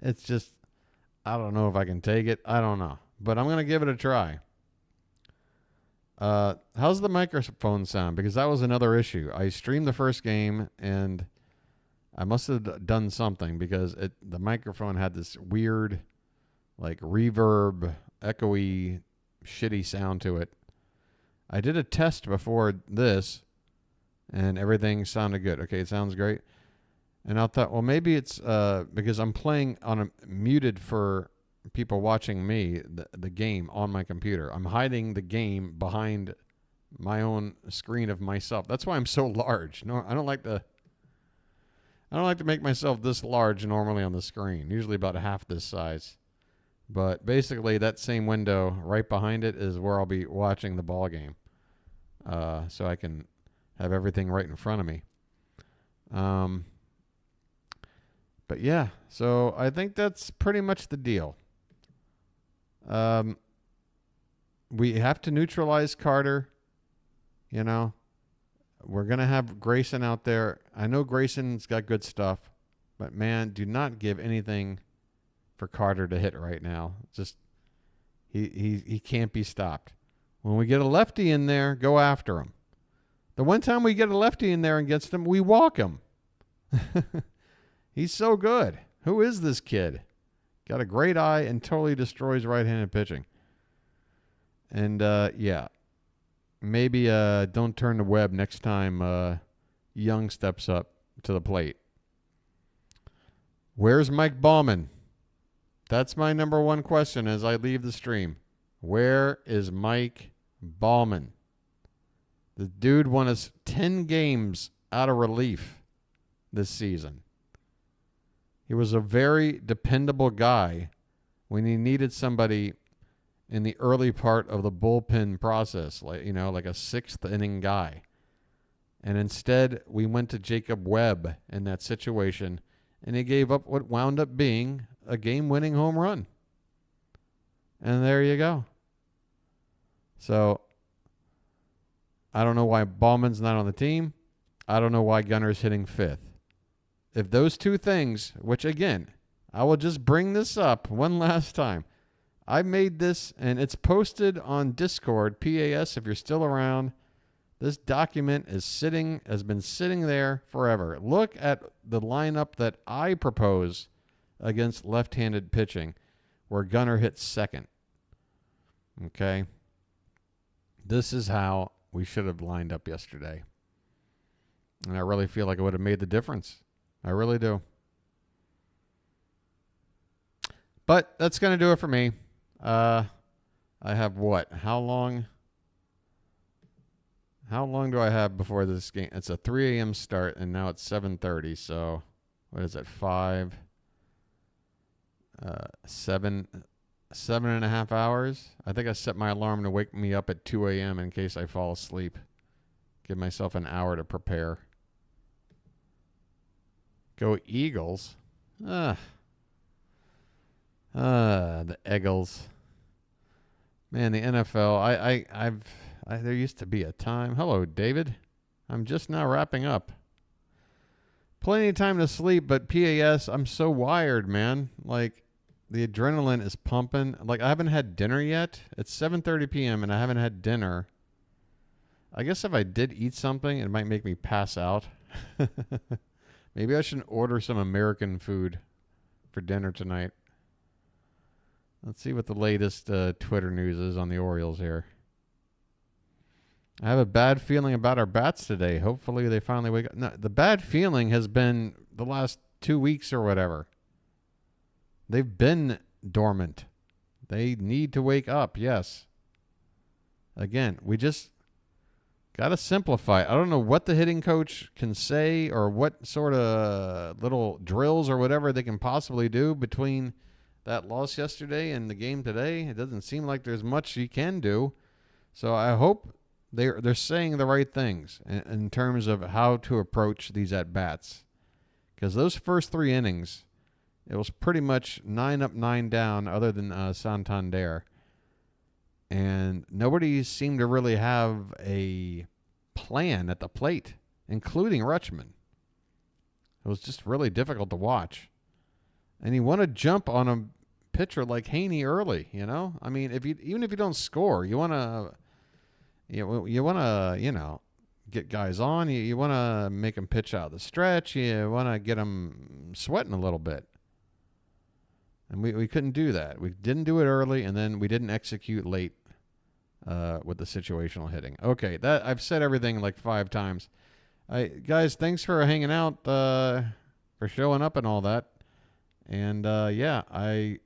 it's just, I don't know if I can take it. I don't know. But I'm going to give it a try. How's the microphone sound? Because that was another issue. I streamed the first game, and I must have done something because the microphone had this weird, reverb, echoey, shitty sound to it. I did a test before this, and everything sounded good. Okay, it sounds great. And I thought, well, maybe it's because I'm playing on a muted for people watching me, the game on my computer. I'm hiding the game behind my own screen of myself. That's why I'm so large. No, I don't like to make myself this large normally on the screen. Usually about half this size. But basically that same window right behind it is where I'll be watching the ball game. So I can have everything right in front of me. But yeah, so I think that's pretty much the deal. We have to neutralize Carter. We're going to have Grayson out there. I know Grayson's got good stuff, but man, do not give anything for Carter to hit right now. Just he can't be stopped. When we get a lefty in there, go after him. The one time we get a lefty in there against him, we walk him. He's so good. Who is this kid? Got a great eye and totally destroys right-handed pitching. And, yeah, maybe don't turn the web next time Young steps up to the plate. Where's Mike Baumann? That's my number one question as I leave the stream. Where is Mike Baumann? The dude won us 10 games out of relief this season. He was a very dependable guy when he needed somebody in the early part of the bullpen process, like a sixth inning guy. And instead, we went to Jacob Webb in that situation, and he gave up what wound up being a game-winning home run. And there you go. So, I don't know why Bauman's not on the team. I don't know why Gunner's hitting 5th. If those two things, which again, I will just bring this up one last time. I made this, and it's posted on Discord, PAS, if you're still around. This document has been sitting there forever. Look at the lineup that I propose against left-handed pitching, where Gunner hits second. Okay? This is how we should have lined up yesterday. And I really feel like it would have made the difference. I really do. But that's going to do it for me. I have what? How long do I have before this game? It's a 3 a.m. start, and now it's 7:30. So, what is it? 7.5 hours. I think I set my alarm to wake me up at 2 a.m. in case I fall asleep. Give myself an hour to prepare. Go Eagles. The Eagles. Man, the NFL. There used to be a time. Hello, David. I'm just now wrapping up. Plenty of time to sleep, but PAS, I'm so wired, man. Like, the adrenaline is pumping. Like, I haven't had dinner yet. It's 7:30 p.m. and I haven't had dinner. I guess if I did eat something, it might make me pass out. Maybe I should order some American food for dinner tonight. Let's see what the latest Twitter news is on the Orioles here. I have a bad feeling about our bats today. Hopefully they finally wake up. No, the bad feeling has been the last 2 weeks or whatever. They've been dormant. They need to wake up, yes. Again, we just got to simplify. I don't know what the hitting coach can say or what sort of little drills or whatever they can possibly do between that loss yesterday and the game today. It doesn't seem like there's much you can do. So I hope they're saying the right things in terms of how to approach these at-bats. Because those first 3 innings, it was pretty much 9 up, 9 down other than Santander. And nobody seemed to really have a plan at the plate, including Rutschman. It was just really difficult to watch. And you want to jump on a pitcher like Haney early, you know? I mean, even if you don't score, you want to get guys on. You want to make them pitch out the stretch. You want to get them sweating a little bit. And we couldn't do that. We didn't do it early, and then we didn't execute late with the situational hitting. Okay, that I've said everything like 5 times. Guys, thanks for hanging out, for showing up and all that. And, yeah, I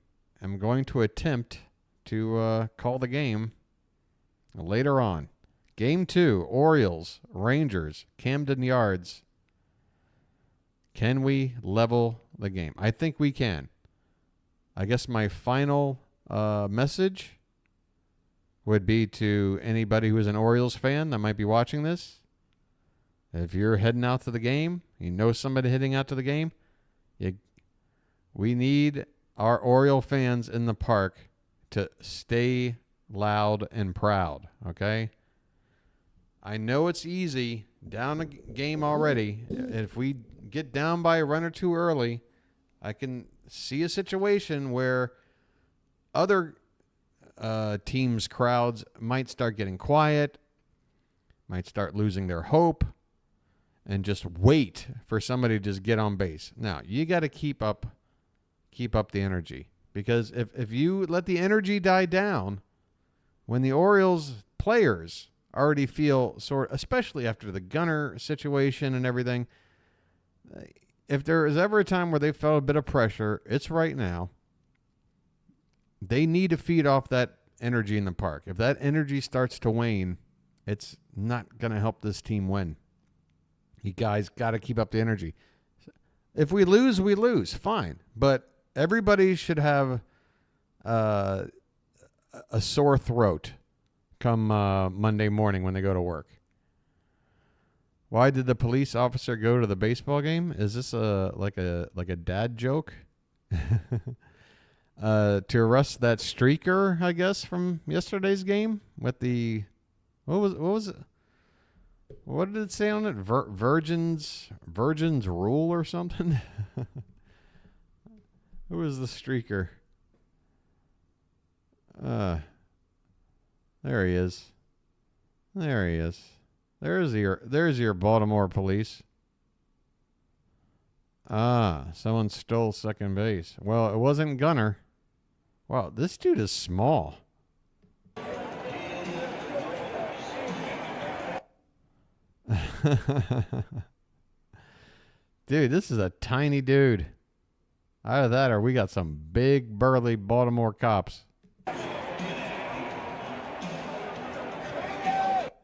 am going to attempt to call the game later on. Game 2, Orioles, Rangers, Camden Yards. Can we level the game? I think we can. I guess my final message would be to anybody who's an Orioles fan that might be watching this. If you're heading out to the game, you know somebody heading out to the game, we need our Oriole fans in the park to stay loud and proud, okay? I know it's easy, down a game already. If we get down by a run or 2 early, I can see a situation where other teams' crowds might start getting quiet, might start losing their hope, and just wait for somebody to just get on base. Now, you got to keep up the energy, because if you let the energy die down, when the Orioles players already feel especially after the Gunnar situation and everything, if there is ever a time where they felt a bit of pressure, it's right now. They need to feed off that energy in the park. If that energy starts to wane, it's not going to help this team win. You guys got to keep up the energy. If we lose, we lose. Fine. But everybody should have a sore throat come Monday morning when they go to work. Why did the police officer go to the baseball game? Is this like a dad joke? To arrest that streaker, I guess, from yesterday's game with the what was it? What did it say on it? Virgin's rule or something? Who was the streaker? There he is. There he is. There's your Baltimore police. Someone stole second base. Well, it wasn't Gunnar. Wow, this dude is small. Dude, this is a tiny dude. Either that or we got some big, burly Baltimore cops.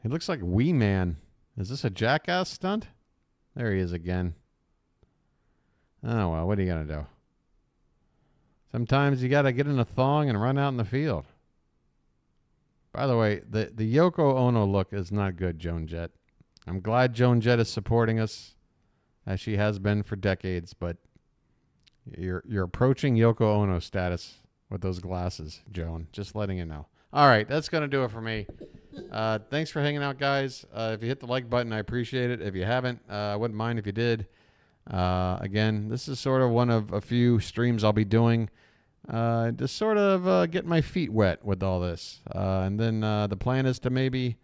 He looks like Wee Man. Is this a Jackass stunt? There he is again. Oh, well, what are you going to do? Sometimes you got to get in a thong and run out in the field. By the way, the Yoko Ono look is not good, Joan Jett. I'm glad Joan Jett is supporting us, as she has been for decades, but you're approaching Yoko Ono status with those glasses, Joan. Just letting you know. All right, that's going to do it for me. Thanks for hanging out, guys. If you hit the like button, I appreciate it. If you haven't, I wouldn't mind if you did. Again, this is sort of one of a few streams I'll be doing. Just sort of get my feet wet with all this. And then the plan is to maybe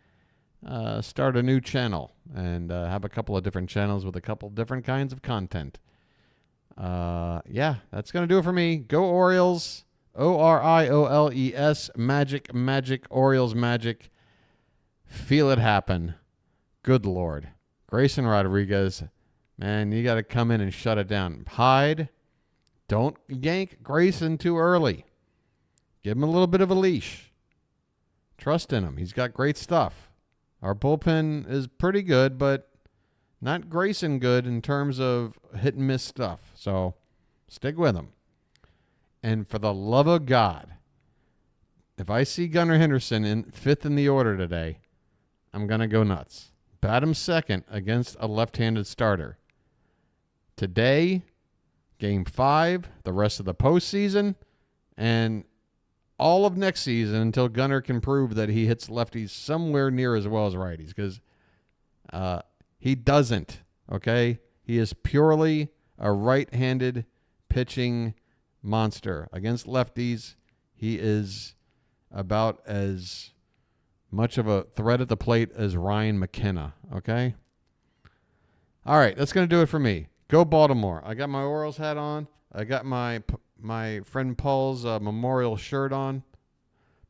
start a new channel and have a couple of different channels with a couple different kinds of content. Yeah, that's going to do it for me. Go Orioles. Orioles. Magic, magic, Orioles magic. Feel it happen. Good Lord. Grayson Rodriguez, man, you got to come in and shut it down. Hide. Don't yank Grayson too early. Give him a little bit of a leash. Trust in him. He's got great stuff. Our bullpen is pretty good, but not Grayson good in terms of hit and miss stuff. So stick with him. And for the love of God, if I see Gunnar Henderson in 5th in the order today, I'm going to go nuts. Bat him 2nd against a left-handed starter. Today, Game 5, the rest of the postseason, and all of next season until Gunnar can prove that he hits lefties somewhere near as well as righties, because he doesn't, okay? He is purely a right-handed pitching monster. Against lefties, he is about as much of a threat at the plate as Ryan McKenna, okay? All right, that's going to do it for me. Go Baltimore. I got my Orioles hat on. I got my friend Paul's memorial shirt on.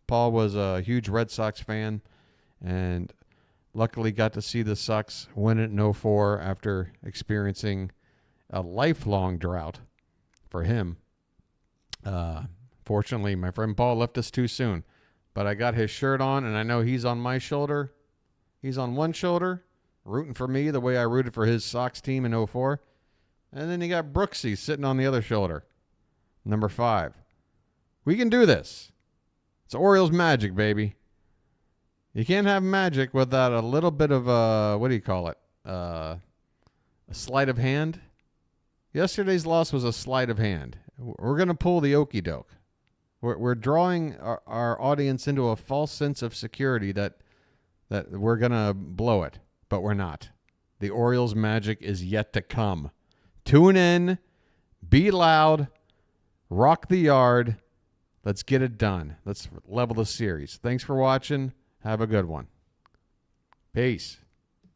Paul was a huge Red Sox fan and luckily got to see the Sox win it in 04 after experiencing a lifelong drought for him. Fortunately, my friend Paul left us too soon. But I got his shirt on, and I know he's on my shoulder. He's on one shoulder, rooting for me the way I rooted for his Sox team in 04. And then you got Brooksie sitting on the other shoulder, number 5. We can do this. It's Orioles magic, baby. You can't have magic without a little bit of what do you call it? A sleight of hand. Yesterday's loss was a sleight of hand. We're going to pull the okey doke. We're drawing our audience into a false sense of security that we're going to blow it, but we're not. The Orioles magic is yet to come. Tune in, be loud, rock the yard. Let's get it done. Let's level the series. Thanks for watching. Have a good one. Peace.